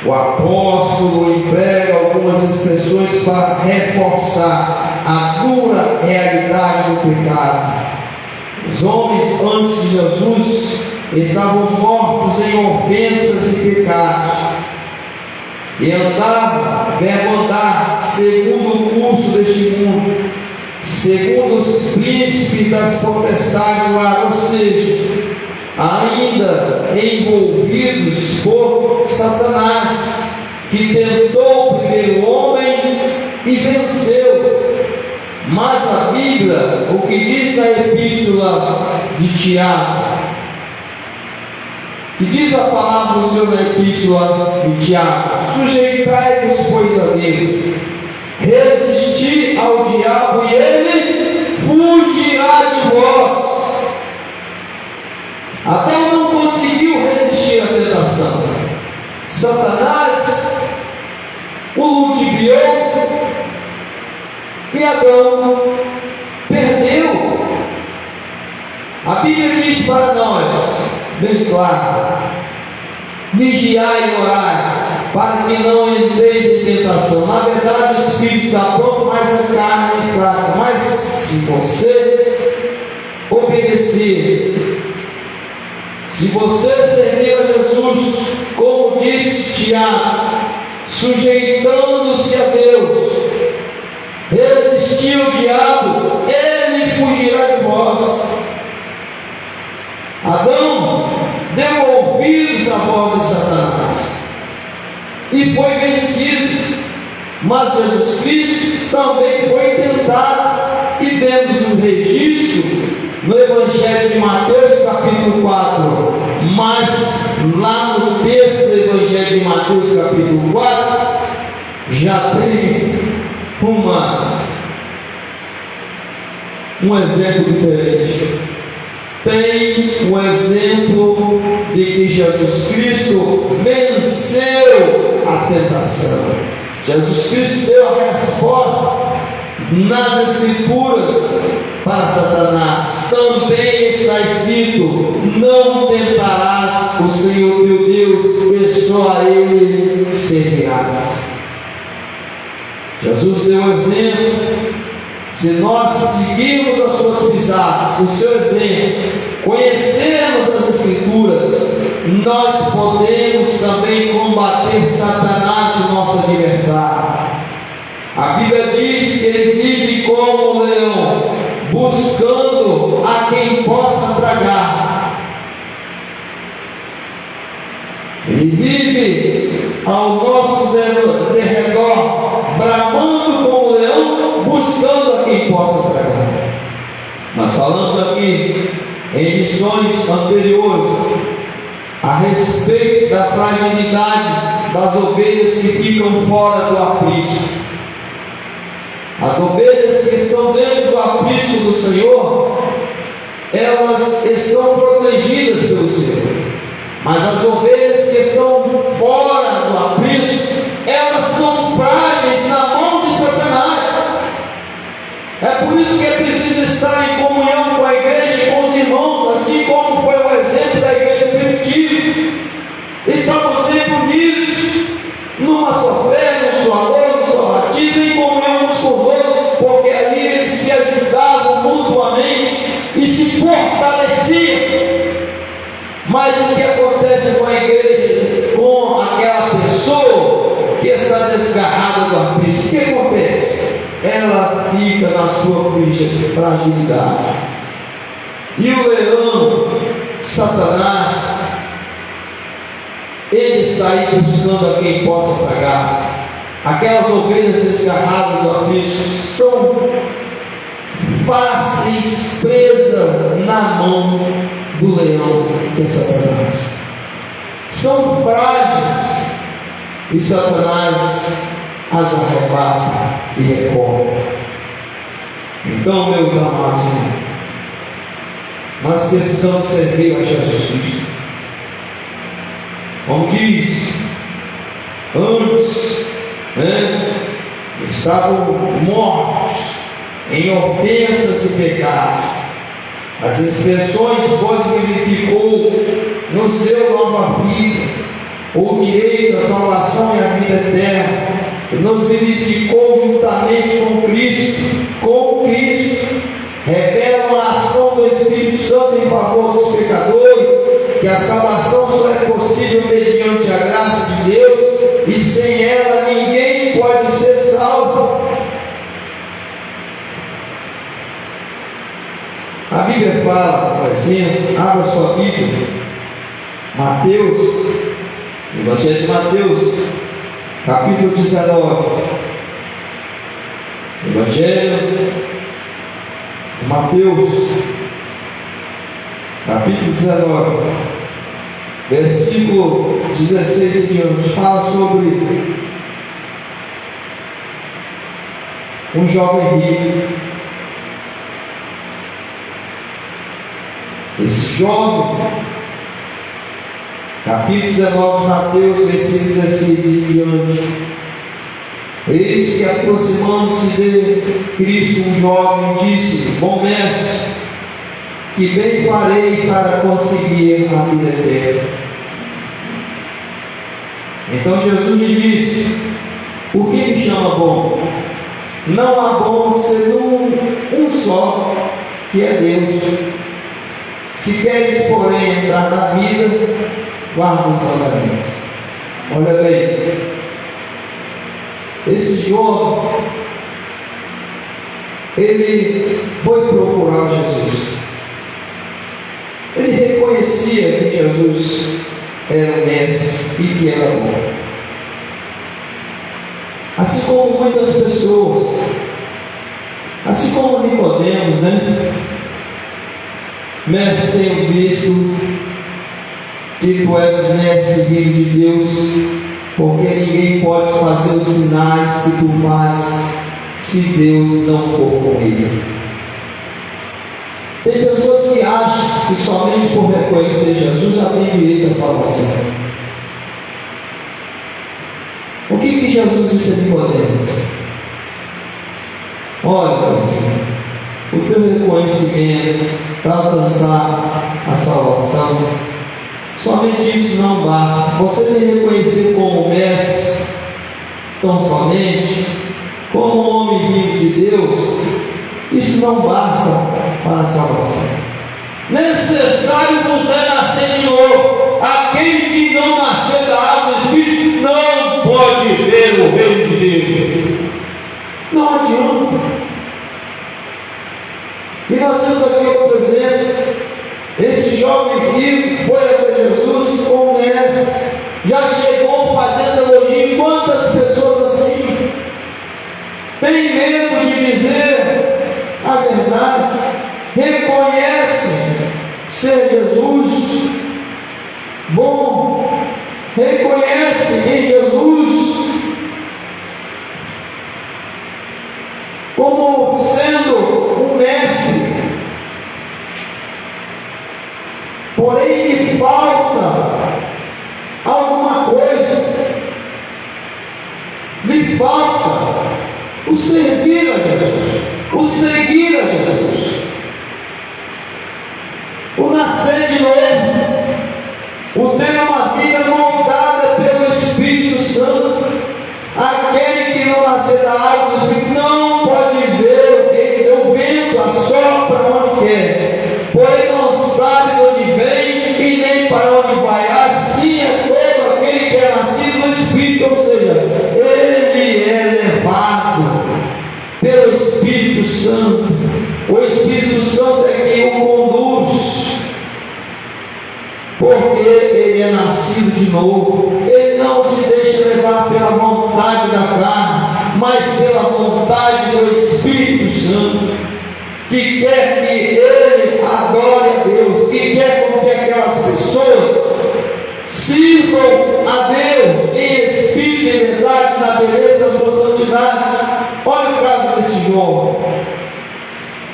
o apóstolo emprega algumas expressões para reforçar a dura realidade do pecado. Os homens antes de Jesus estavam mortos em ofensas e pecados, e andavam, verbo andar, segundo o curso deste mundo, segundo os príncipes das potestades do ar, ou seja, ainda envolvidos por Satanás, que tentou o primeiro homem e venceu. Mas a Bíblia, o que diz na epístola de Tiago, que diz a palavra do Senhor na epístola de Tiago: sujeitai-vos, pois, a Deus, resisti ao diabo e ele fugirá de vós. Adão não conseguiu resistir à tentação. Satanás o ludibriou e Adão perdeu. A Bíblia diz para nós, bem claro: vigiai e orai, para que não entreis em tentação. Na verdade, o espírito está pronto, mas a carne é fraca. Mas se você obedecer, se você servir a Jesus, como diz Tiago, sujeitando-se a Deus, resistir ao diabo, ele fugirá de vós. Adão deu ouvidos à voz de Satanás e foi vencido, mas Jesus Cristo também foi tentado, e temos um registro no Evangelho de Mateus, capítulo 4, mas lá no texto do Evangelho de Mateus, capítulo 4, já tem um exemplo diferente. Tem um exemplo de que Jesus Cristo venceu a tentação. Jesus Cristo deu a resposta nas Escrituras para Satanás. Também está escrito: não tentarás o Senhor teu Deus, e só a Ele servirás. Jesus deu exemplo. Se nós seguirmos as suas pisadas, o seu exemplo, conhecermos as Escrituras, nós podemos também combater Satanás, o nosso adversário. A Bíblia diz que ele vive como um leão, buscando a quem possa tragar. Ele vive ao nosso derredor, bramando como um leão, buscando a quem possa tragar. Nós falamos aqui em lições anteriores a respeito da fragilidade das ovelhas que ficam fora do aprisco. As ovelhas que estão dentro do aprisco do Senhor, elas estão protegidas pelo Senhor. Mas as ovelhas que estão fora do aprisco, elas são frágeis na mão de Satanás. É por isso que é preciso estar em comunhão com a igreja e com os irmãos, assim como foi o exemplo da igreja primitiva. Estamos sempre unidos, numa só fé, num só amor, num só batismo, em comunhão uns com os outros, porque ali eles se ajudavam mutuamente e se fortaleciam. Mas o que acontece com a igreja, com aquela pessoa que está desgarrada do aprisco? O que acontece? Ela fica na sua fragilidade. E o leão, Satanás, ele está aí buscando a quem possa tragar. Aquelas ovelhas desgarradas do aprisco são fáceis, presas na mão do leão, que é Satanás. São frágeis e Satanás as arrebata e recolhe. Então, meus amados irmãos, nós precisamos servir a Jesus Cristo. Como diz, antes, estavam mortos em ofensas e pecados. As expressões vos vivificou, nos deu nova vida, o direito à salvação e à vida eterna, nos vivificou juntamente com Cristo, revela a ação do Espírito Santo em favor dos pecadores, que a salvação só é possível mediante a graça de Deus, e sem ela ninguém pode ser salvo. A Bíblia fala, por exemplo, abra sua Bíblia, Mateus, Evangelho de Mateus, capítulo 19. Evangelho de Mateus, capítulo 19, versículo 16 em diante, fala sobre um jovem rico. Esse jovem, capítulo 19, Mateus, versículo 16 em diante. Eis que, aproximando-se de Cristo, um jovem disse: Bom mestre, que bem farei para conseguir a vida eterna? Então Jesus lhe disse: Por que me chama bom? Não há bom senão um só, que é Deus. Se queres, porém, entrar na vida, guarda os mandamentos. Olha bem, esse jovem, ele foi procurar Jesus. Ele reconhecia que Jesus era o mestre e que era bom. Assim como muitas pessoas, assim como Nicodemos, Mestre, tenho visto que tu és mestre vindo de Deus, porque ninguém pode fazer os sinais que tu fazes se Deus não for com ele. Tem pessoas que acham que somente por reconhecer Jesus já tem direito à salvação. O que Jesus disse a Nicodemos? Olha, meu filho, o teu reconhecimento para alcançar a salvação, somente isso não basta. Você me reconhecer como mestre tão somente como homem vindo de Deus, isso não basta para a salvação. Necessário vos é nascer de novo. Aquele que não nascer da água do Espírito não pode ver o reino de Deus. Não adianta. E nós temos aqui outro exemplo. Esse jovem rico foi até Jesus com o mestre, já chegou fazendo elogio. Quantas pessoas assim têm medo de dizer a verdade, reconhecem ser Jesus bom, reconhecem em Jesus como sendo um mestre, porém lhe falta alguma coisa, lhe falta o servir a Jesus, o seguir a Jesus, o nascer de novo, o ter uma vida moldada pelo Espírito Santo. Aquele que não nascer da água do Espírito não pode ver o vento assopra onde quer, porém não sabe de onde vem e nem para onde vai. Assim é todo aquele que é nascido do Espírito, ou seja, ele é levado pelo Espírito Santo. O Espírito Santo é quem o conduz, porque ele é nascido de novo. Ele não se deixa levar pela vontade da carne, mas pela vontade do Espírito Santo, que quer que ele adore a Deus, que quer com que aquelas pessoas sirvam a Deus em espírito e verdade, na beleza da sua santidade. Olha o caso desse jovem.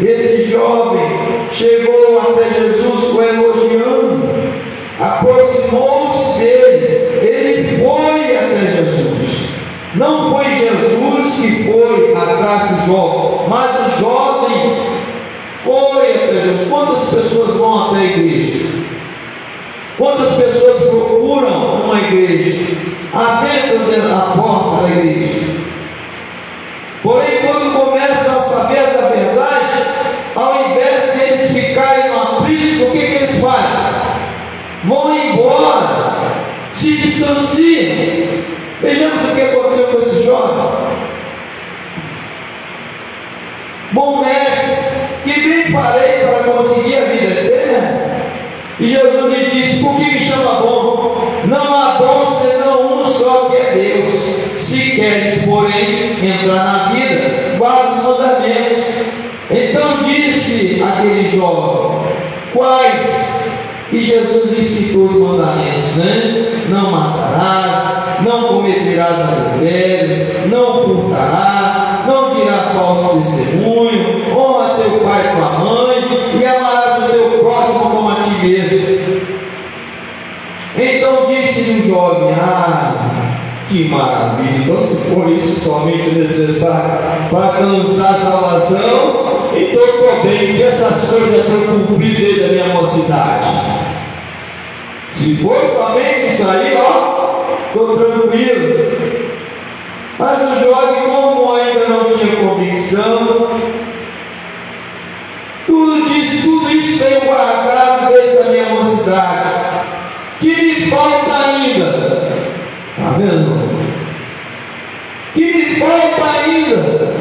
Esse jovem chegou até Jesus o elogiando, aproximou-se dele, ele foi até Jesus. Não foi Jesus que foi atrás do jovem, mas o jovem foi até Jesus. Quantas pessoas vão até a igreja? Quantas pessoas procuram uma igreja? Atentam a porta da igreja. Porém, quando começam a saber da verdade, ao invés de eles ficarem no aprisco, o que eles fazem? Vão embora, se distanciam. Vejamos o que aconteceu com esse jovem. Bom mestre, que bem farei para conseguir a vida eterna? E Jesus lhe disse: por que me chama bom? Não há bom senão um só, que é Deus. Se queres, porém, entrar na vida, guarda os mandamentos. Então disse aquele jovem: quais? E Jesus lhe citou os mandamentos, né? Não matarás, não cometerás adultério, não furtarás, não dirás falso testemunho, honra teu pai e tua mãe, e amarás o teu próximo como a ti mesmo. Então disse-lhe o jovem: que maravilha! Então, se for isso somente necessário para alcançar a salvação, então estou bem, porque essas coisas já estão cumpridas desde a minha mocidade. Se for somente isso aí, estou tranquilo. Mas o jovem, como ainda não tinha convicção, tudo isso tenho guardado desde a minha mocidade. Que me falta ainda? Está vendo? Que me falta ainda?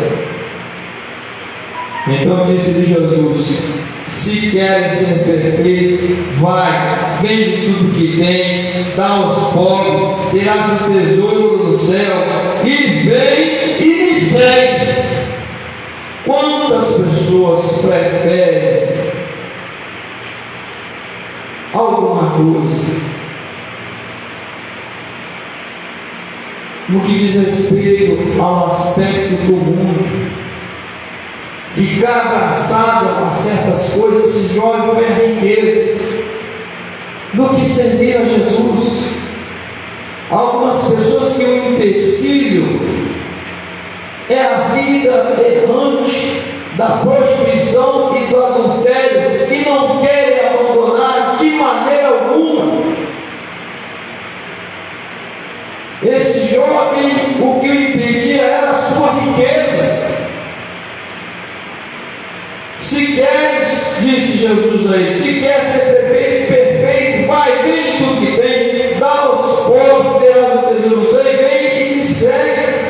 Então disse-lhe Jesus: se queres ser perfeito, vai, vende tudo que tens, dá aos pobres, terás o tesouro no céu, e vem e me segue. Quantas pessoas preferem alguma coisa no que diz respeito ao aspecto do mundo, ficar abraçado a certas coisas? Esse jovem foi a riqueza do que servir a Jesus. Algumas pessoas que o empecilho é a vida errante da prostituição e do adultério, que não querem abandonar de maneira alguma. Esse jovem, o que o impedia era a sua riqueza. Se queres, disse Jesus a ele, se quer ser perfeito, perfeito, vai, vende tudo que tem, dá aos pobres, terás o tesouro no céu, e vem e me segue.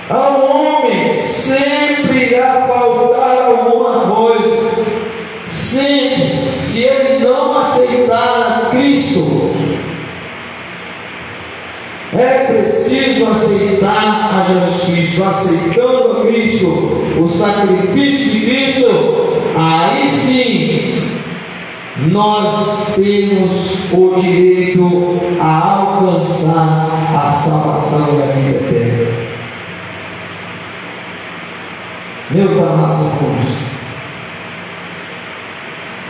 Ao homem sempre irá faltar alguma coisa, sempre, se ele não aceitar a Cristo. É preciso aceitar a Jesus Cristo. Aceitando a Cristo, o sacrifício de Cristo, aí sim nós temos o direito a alcançar a salvação da vida eterna. Meus amados irmãos,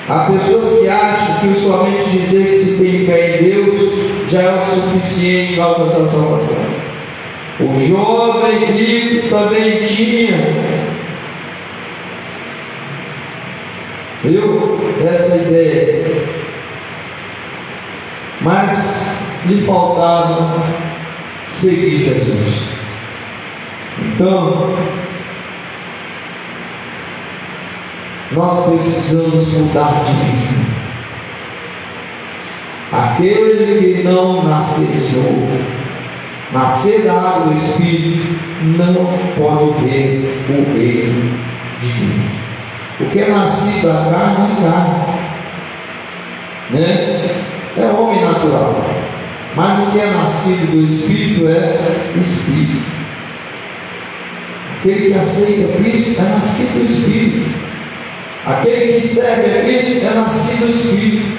há pessoas que acham que somente dizer que se tem fé em Deus já é o suficiente para alcançar a salvação. O jovem rico também tinha, essa ideia, mas lhe faltava seguir Jesus. Então, nós precisamos mudar de vida. Aquele que não nascer de novo, nascer da água do Espírito, não pode ver o reino de Deus. O que é nascido da carne é carne, né? É homem natural. Mas o que é nascido do Espírito é Espírito. Aquele que aceita Cristo é nascido do Espírito. Aquele que serve a Cristo é nascido do Espírito.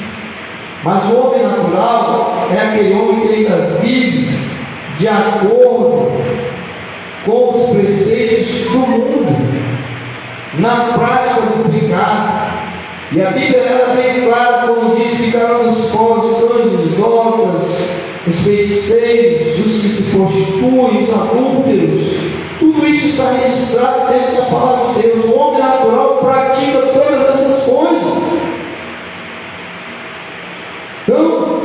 Mas o homem natural é aquele homem que ainda vive de acordo com os preceitos do mundo, na prática do pecado. E a Bíblia é bem clara quando diz que ficarão os povos, todos os idólatras, os feiticeiros, os que se prostituem, os adúlteros. Tudo isso está registrado dentro da palavra de Deus. O homem natural pratica todas essas coisas. Então,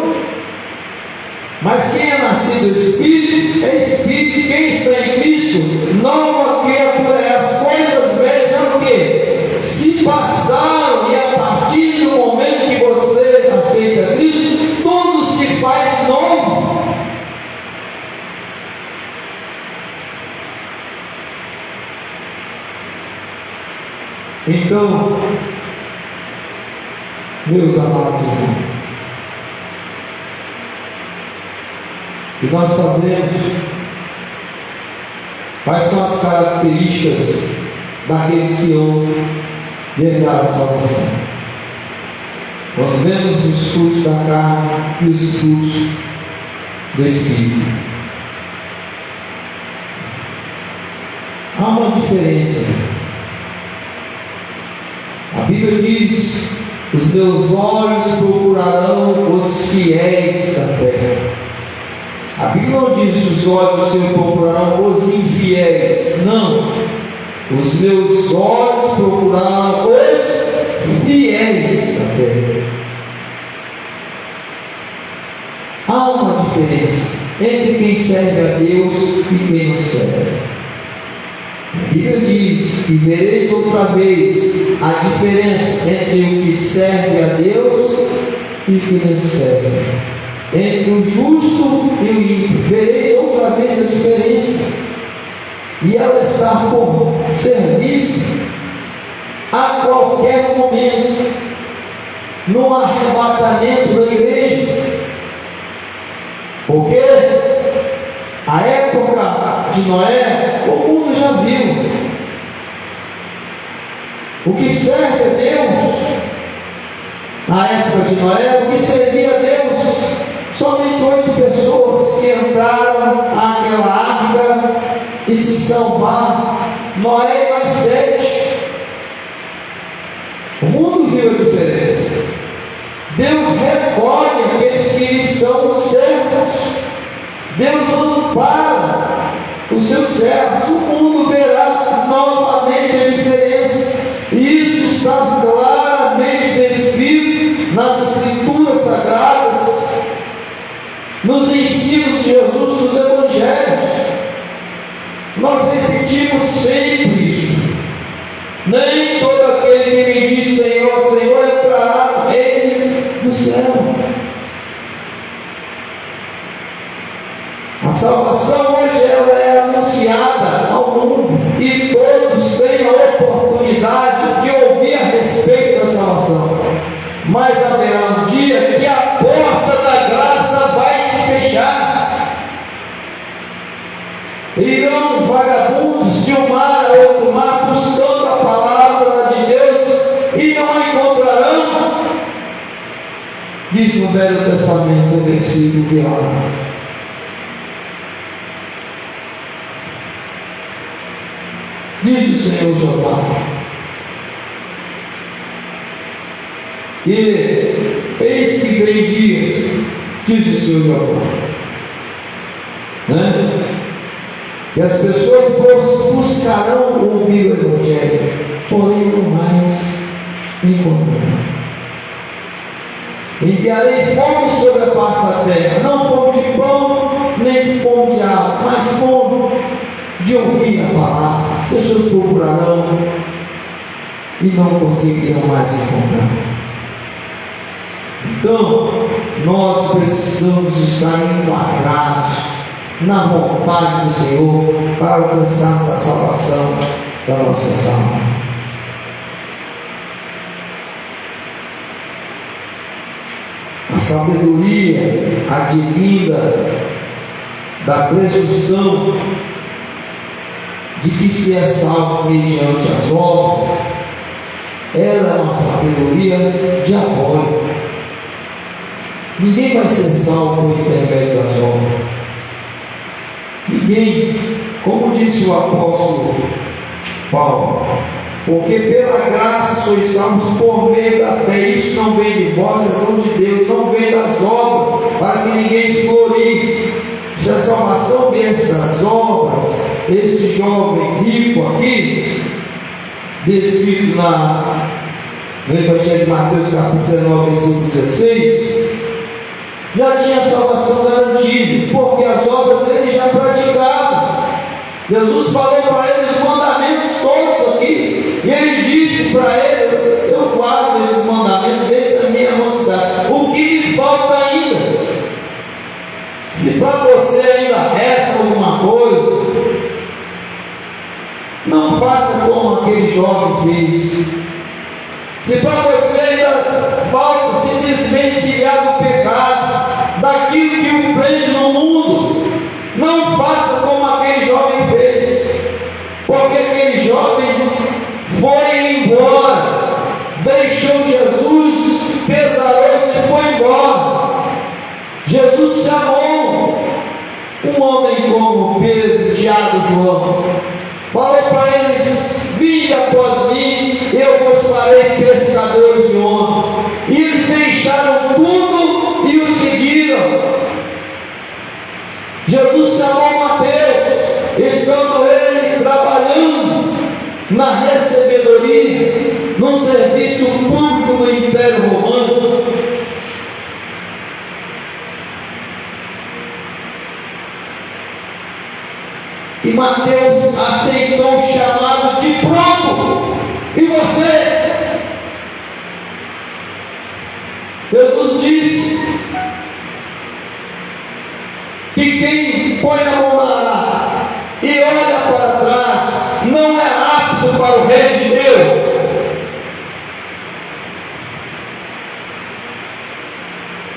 mas quem é nascido do Espírito é Espírito. Quem está em Cristo, nova criatura é. As coisas velhas já o quê? Se passaram, e a partir do momento que você aceita Cristo, tudo se faz novo. Então, meus amados irmãos, e nós sabemos quais são as características daqueles que vão herdar a salvação. Quando vemos os frutos da carne e os frutos do Espírito, há uma diferença. A Bíblia diz: os meus olhos procurarão os fiéis da terra. A Bíblia não diz: os olhos do Senhor procurarão os infiéis. Não. Os meus olhos procurarão os fiéis da terra. Há uma diferença entre quem serve a Deus e quem não serve. A Bíblia diz: e vereis outra vez a diferença entre o que serve a Deus e o que não serve, entre o justo e o ímpio. Vereis outra vez a diferença, e ela está por ser vista a qualquer momento, no arrebatamento da igreja. Porque a época de Noé, o mundo já viu. O que serve a Deus na época de Noé, o que servia a Deus, somente 8 pessoas que entraram àquela arca e se salvaram. Noé mais 7. O mundo viu a diferença. Deus recolhe aqueles que lhe são servos. Deus ampara os seus servos. O mundo verá novamente a diferença. E isso está claramente descrito nas Escrituras Sagradas, nos ensinos de Jesus, nos Evangelhos. Nós repetimos repetimos sempre isso. Nem todo aquele que me diz Senhor, Senhor entrará no reino do céu. A salvação hoje ela é anunciada ao mundo e todos têm a oportunidade de ouvir a respeito da salvação. Mas haverá um dia que a porta da graça vai se fechar. Irão vagabundos de um mar a outro mar buscando a palavra de Deus e não a encontrarão. Diz no Velho Testamento o versículo que lá. Diz o Senhor Jeová. E eis que vem dias, diz o Senhor Jeová, que as pessoas buscarão ouvir o Evangelho, porém não mais encontrarão. Enviarei fome sobre a face da terra, não fome de pão, nem fome de água, mas fome de ouvir a palavra. As pessoas procurarão e não conseguirão mais encontrar. Então, nós precisamos estar enquadrados na vontade do Senhor para alcançarmos a salvação da nossa alma. A sabedoria advinda da presunção de que se é salvo mediante as obras, ela é uma sabedoria diabólica. Ninguém vai ser salvo por intermédio das obras. Ninguém, como disse o apóstolo Paulo, porque pela graça sois salvos por meio da fé. Isso não vem de vós, é dom de Deus, não vem das obras, para que ninguém se glorie. Se a salvação viesse das obras, este jovem rico aqui, descrito no Evangelho de Mateus, capítulo 19, versículo 16, já tinha salvação garantida, porque as obras ele já praticava. Jesus falou para ele os mandamentos todos aqui, e ele disse para ele: eu guardo esses mandamentos desde a minha mocidade. O que me falta ainda? Se para você ainda resta alguma coisa, não faça como aquele jovem fez. Se para você ainda falta se desvencilhar do pecado, daquilo que o prende no mundo, não faça como aquele jovem fez, porque aquele jovem foi embora, deixou Jesus pesaroso e foi embora. Jesus chamou um homem como Pedro, Tiago e João, falou para eles: vinde após mim, eu vos farei pescadores de homens. E eles deixaram tudo e o seguiram. Jesus chamou Mateus, estando ele trabalhando na recebedoria, num serviço público no Império Romano. E Mateus aceitou o chamado de pronto. E você? Jesus disse que quem põe a mão na arada e olha para trás não é apto para o reino de Deus.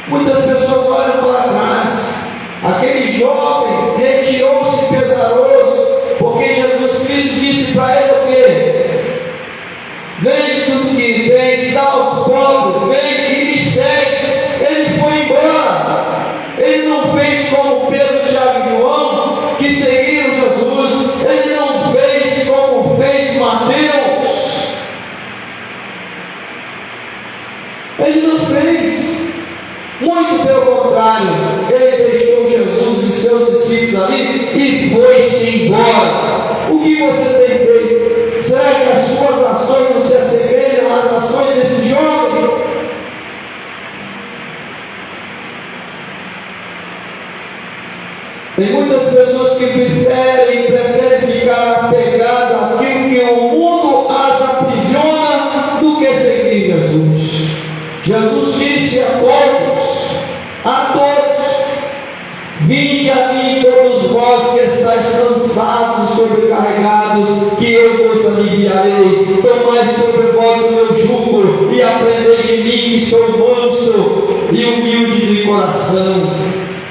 Muitas pessoas olham para trás. Aquele jovem retirou-se pesaroso, porque Jesus Cristo disse para ele o quê? Vende tudo que tens, dá aos pobres, vem e me segue. Ele foi embora. Ele não fez como Pedro, Tiago e João, que seguiram Jesus. Ele não fez como fez Mateus. Ele não fez. Muito pelo contrário, ele deixou Jesus e seus discípulos ali e foi-se embora. O que você tem feito? Será que as suas ações não se assemelham às ações desse jovem? Tem muitas pessoas que preferem ficar apegadas sobrecarregados, que eu vos aliviarei. Tomai sobre vós o meu jugo e aprendei de mim, que sou manso e humilde de coração,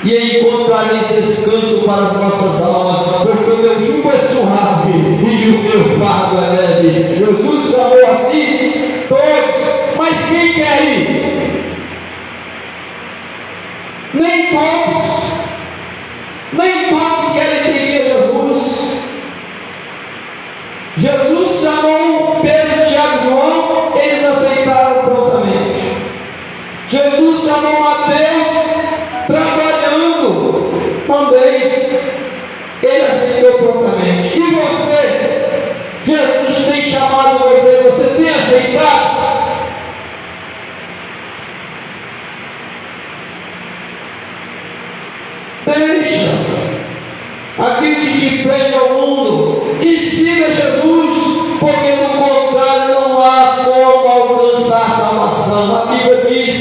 e encontrareis descanso para as vossas almas, porque o meu jugo é suave e o meu fardo é leve. Jesus chamou assim todos, mas quem quer ir? Nem todos querem seguir Jesus. Jesus chamou Pedro, Tiago e João, eles aceitaram prontamente. Jesus chamou Mateus, trabalhando também, ele aceitou prontamente. E você? Jesus tem chamado você tem aceitado? Deixa aquilo que te prende ao mundo e siga Jesus, porque no contrário não há como alcançar a salvação. A Bíblia diz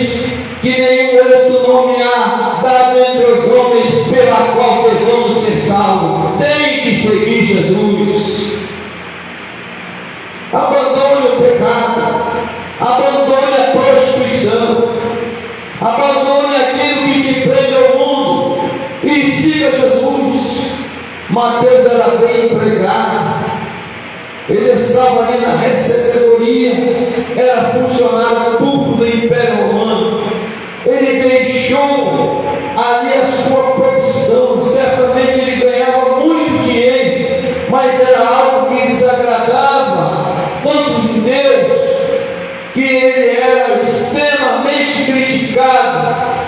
que nenhum outro nome há dado entre os homens pela qual devemos ser salvos. Tem que seguir Jesus. Abandone o pecado, abandone a prostituição, abandone aquilo que te prende ao mundo e siga Jesus. Mateus era bem empregado, ele estava ali na recebedoria, era funcionário público do Império Romano. Ele deixou ali a sua profissão. Certamente ele ganhava muito dinheiro, mas era algo que desagradava tanto os judeus, que ele era extremamente criticado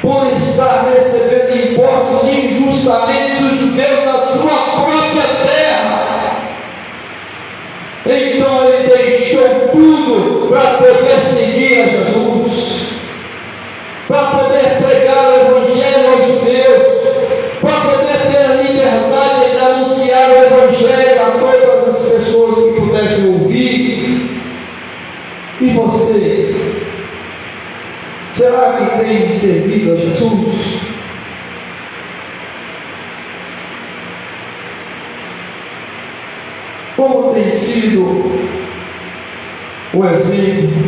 por estar recebendo impostos injustamente dos judeus na sua própria terra. Então ele deixou tudo para poder seguir a Jesus, para poder pregar o Evangelho aos judeus, para poder ter a liberdade de anunciar o Evangelho a todas as pessoas que pudessem ouvir. E você? Será que tem servido a Jesus? Como tem sido o exemplo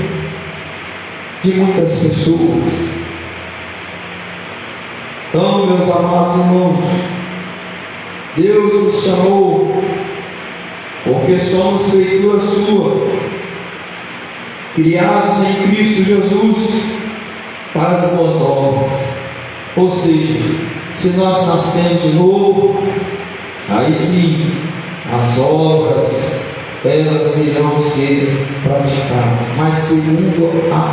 de muitas pessoas? Então, meus amados irmãos, Deus nos chamou porque somos feitura sua, criados em Cristo Jesus para as boas obras. Ou seja, se nós nascemos de novo, aí sim as obras elas irão ser praticadas, mas segundo a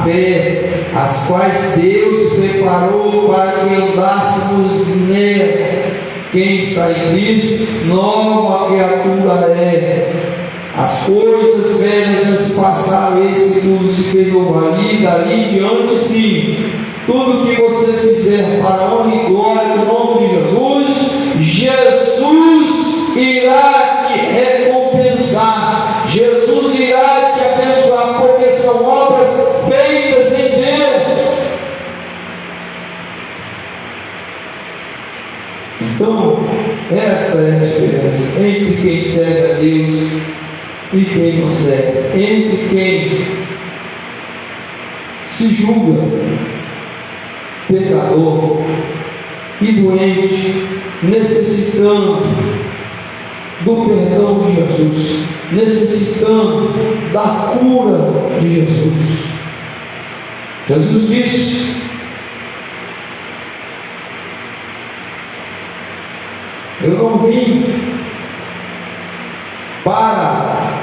fé, as quais Deus preparou para que andássemos nela. Quem está em Cristo, nova criatura é. As coisas velhas já se passaram, eis que tudo se fez novo. Dali em diante, sim, tudo que você fizer para a honra e glória do nome de Jesus, Jesus irá te recompensar, Jesus irá te abençoar, porque são obras feitas em Deus. Então, esta é a diferença entre quem serve a Deus e quem não serve, entre quem se julga pecador e doente, necessitando do perdão de Jesus, necessitando da cura de Jesus. Jesus disse: eu não vim para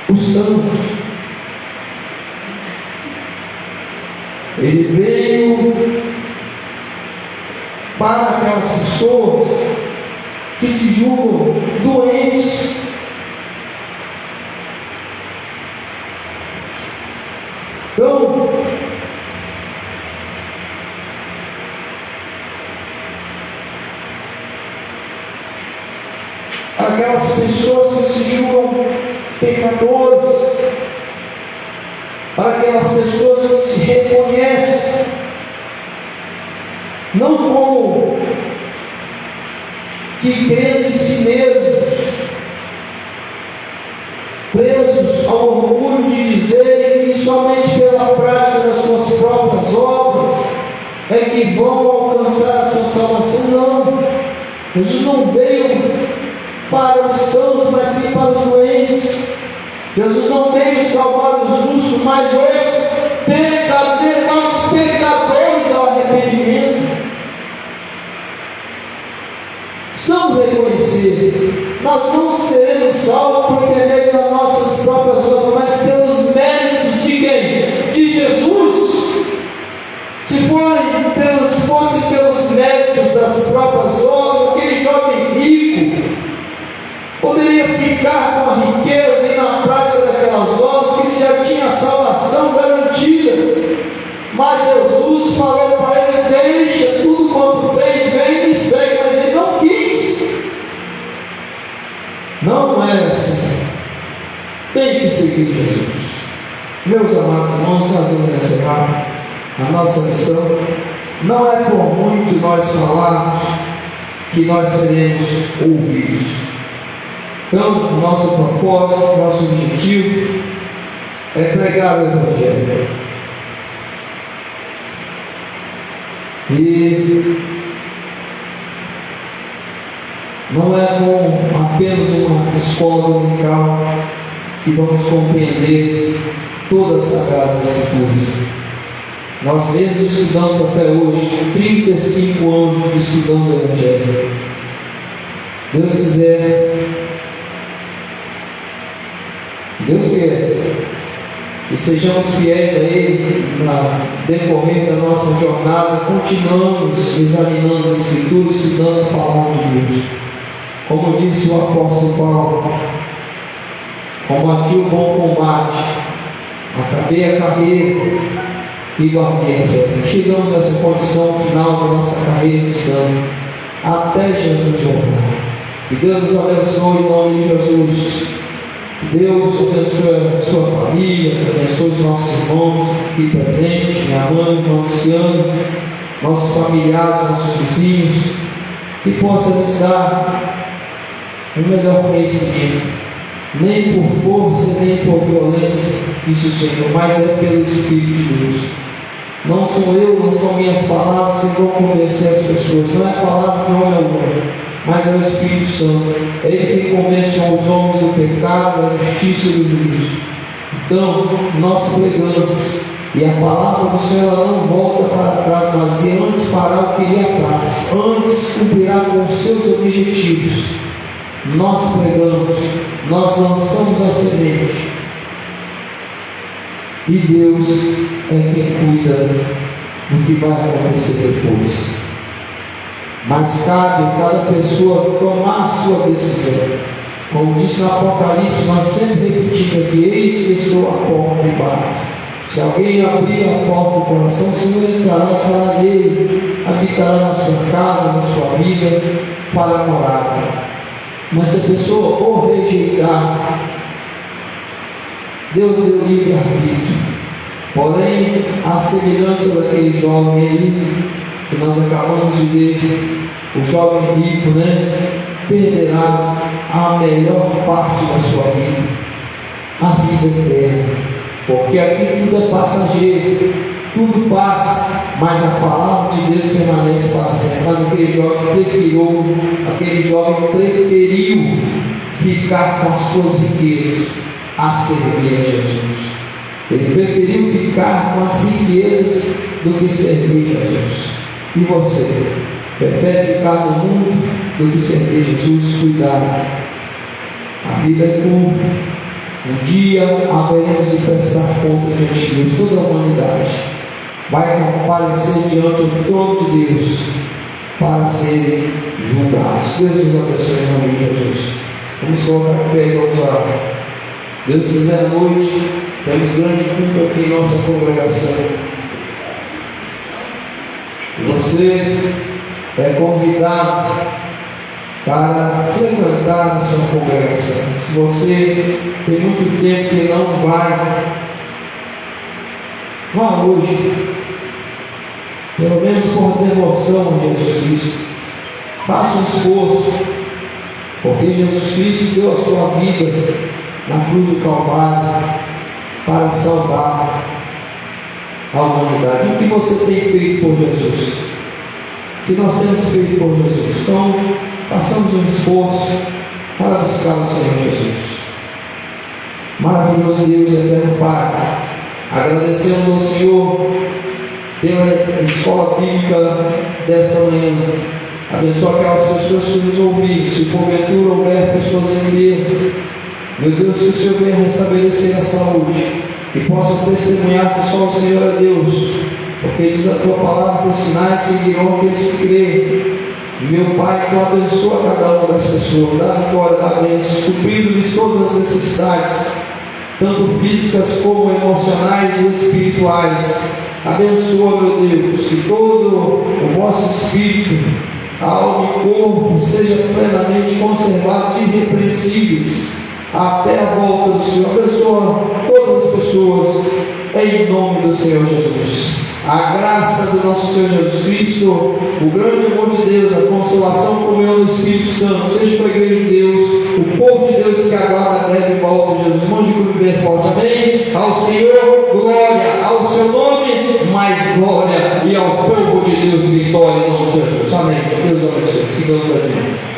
os santos, ele veio para aquelas pessoas que se julgam doentes. Então, aquelas pessoas que se julgam pecadores, para aquelas pessoas que se reconhecem não como que crendo em si mesmos, presos ao orgulho de dizerem que somente pela prática das suas próprias obras é que vão alcançar a sua salvação. Não, Jesus não veio para os sãos, mas sim para os doentes. Jesus não veio salvar os justos, mas os pecadores ao arrependimento. Precisamos reconhecer, nós não seremos salvos por intermédio das nossas próprias obras, mas pelos méritos de quem? De Jesus. Se fosse pelos méritos das próprias obras, aquele jovem rico poderia ficar com a riqueza e na prática daquelas obras, que ele já tinha a salvação garantida. Mas Jesus falou para ele: deixa tudo quanto tens, vem e me segue. Mas ele não quis. Não é assim. Tem que seguir Jesus. Meus amados irmãos, nós vamos encerrar a nossa missão. Não é por muito nós falarmos que nós seremos ouvidos. Então, nosso propósito, nosso objetivo é pregar o Evangelho. E não é com apenas uma escola dominical que vamos compreender todas as Sagradas Escrituras. Nós mesmos estudamos até hoje 35 anos estudando o Evangelho. Se Deus quiser, Deus quer que sejamos fiéis a Ele no decorrer da nossa jornada, continuamos examinando as Escrituras, estudando a Palavra de Deus. Como disse o apóstolo Paulo: combati o bom combate, acabei a carreira e guardei a fé. Chegamos a essa condição final da nossa carreira cristã, até Jesus voltar. Que Deus nos abençoe em nome de Jesus. Deus abençoe a sua família, abençoe os nossos irmãos aqui presentes, minha mãe, irmão Luciano, nossos familiares, nossos vizinhos, que possa nos dar um melhor conhecimento, nem por força, nem por violência, disse o Senhor, mas é pelo Espírito de Deus. Não sou eu, não são minhas palavras que vão convencer as pessoas, não é a palavra de homem algum, mas é o Espírito Santo. É Ele que convence os homens do pecado, da justiça e do juízo. Então, nós pregamos, e a palavra do Senhor ela não volta para trás vazia, antes fará o que lhe apraz, antes cumprirá com os seus objetivos. Nós pregamos, nós lançamos a semente, e Deus é quem cuida do que vai acontecer depois. Mas cabe a cada pessoa tomar a sua decisão. Como disse no Apocalipse, nós sempre repetimos aqui: eis que estou à porta e bato. Se alguém abrir a porta do coração, o Senhor entrará e fará dele, habitará na sua casa, na sua vida, fará morada. Mas se a pessoa ou rejeitar, Deus deu livre-arbítrio. Porém, a semelhança daquele jovem ali, que nós acabamos de ver, o jovem rico, perderá a melhor parte da sua vida, a vida eterna, porque aqui tudo é passageiro, tudo passa, mas a palavra de Deus permanece para sempre. Mas aquele jovem preferiu ficar com as suas riquezas a servir a Jesus. Ele preferiu ficar com as riquezas do que servir a Jesus. E você? Prefere ficar no mundo do que servir Jesus? Cuidado. A vida é curta. Um dia haveremos de prestar conta diante de Deus. Toda a humanidade vai comparecer diante do trono de Deus para serem julgados. Deus nos abençoe em nome de Jesus. Vamos colocar a pé e vamos orar. Deus quiser à noite, temos grande culto aqui em nossa congregação. Você é convidado para frequentar a sua congregação. Se você tem muito tempo que não vai, vá hoje. pelo menos por devoção a Jesus Cristo. Faça um esforço, porque Jesus Cristo deu a sua vida na cruz do Calvário para salvar a humanidade. O que você tem feito por Jesus? O que nós temos feito por Jesus? Então, façamos um esforço para buscar o Senhor Jesus. Maravilhoso Deus, eterno Pai, agradecemos ao Senhor pela escola bíblica desta manhã. Abençoa aquelas pessoas que nos ouviram. Se porventura houver pessoas enfermas, meu Deus, que o Senhor venha restabelecer a saúde, que possam testemunhar que só o Senhor é Deus, porque diz a tua palavra que os sinais seguirão aqueles que creem. Meu Pai, então abençoa cada uma das pessoas, dá vitória, dá bênção, suprindo-lhes todas as necessidades, tanto físicas como emocionais e espirituais. Abençoa, meu Deus, que todo o vosso espírito, alma e corpo seja plenamente conservados e irrepreensíveis até a volta do Senhor. Abençoa todas as pessoas em nome do Senhor Jesus. A graça do nosso Senhor Jesus Cristo, o grande amor de Deus, a consolação, comunhão do Espírito Santo, seja com a igreja de Deus, o povo de Deus que aguarda a breve volta de Jesus. Mande um bem forte, amém? Ao Senhor, glória, ao seu nome, mais glória, e ao povo de Deus, vitória em nome de Jesus. Amém. Deus abençoe. Sigamos adiante.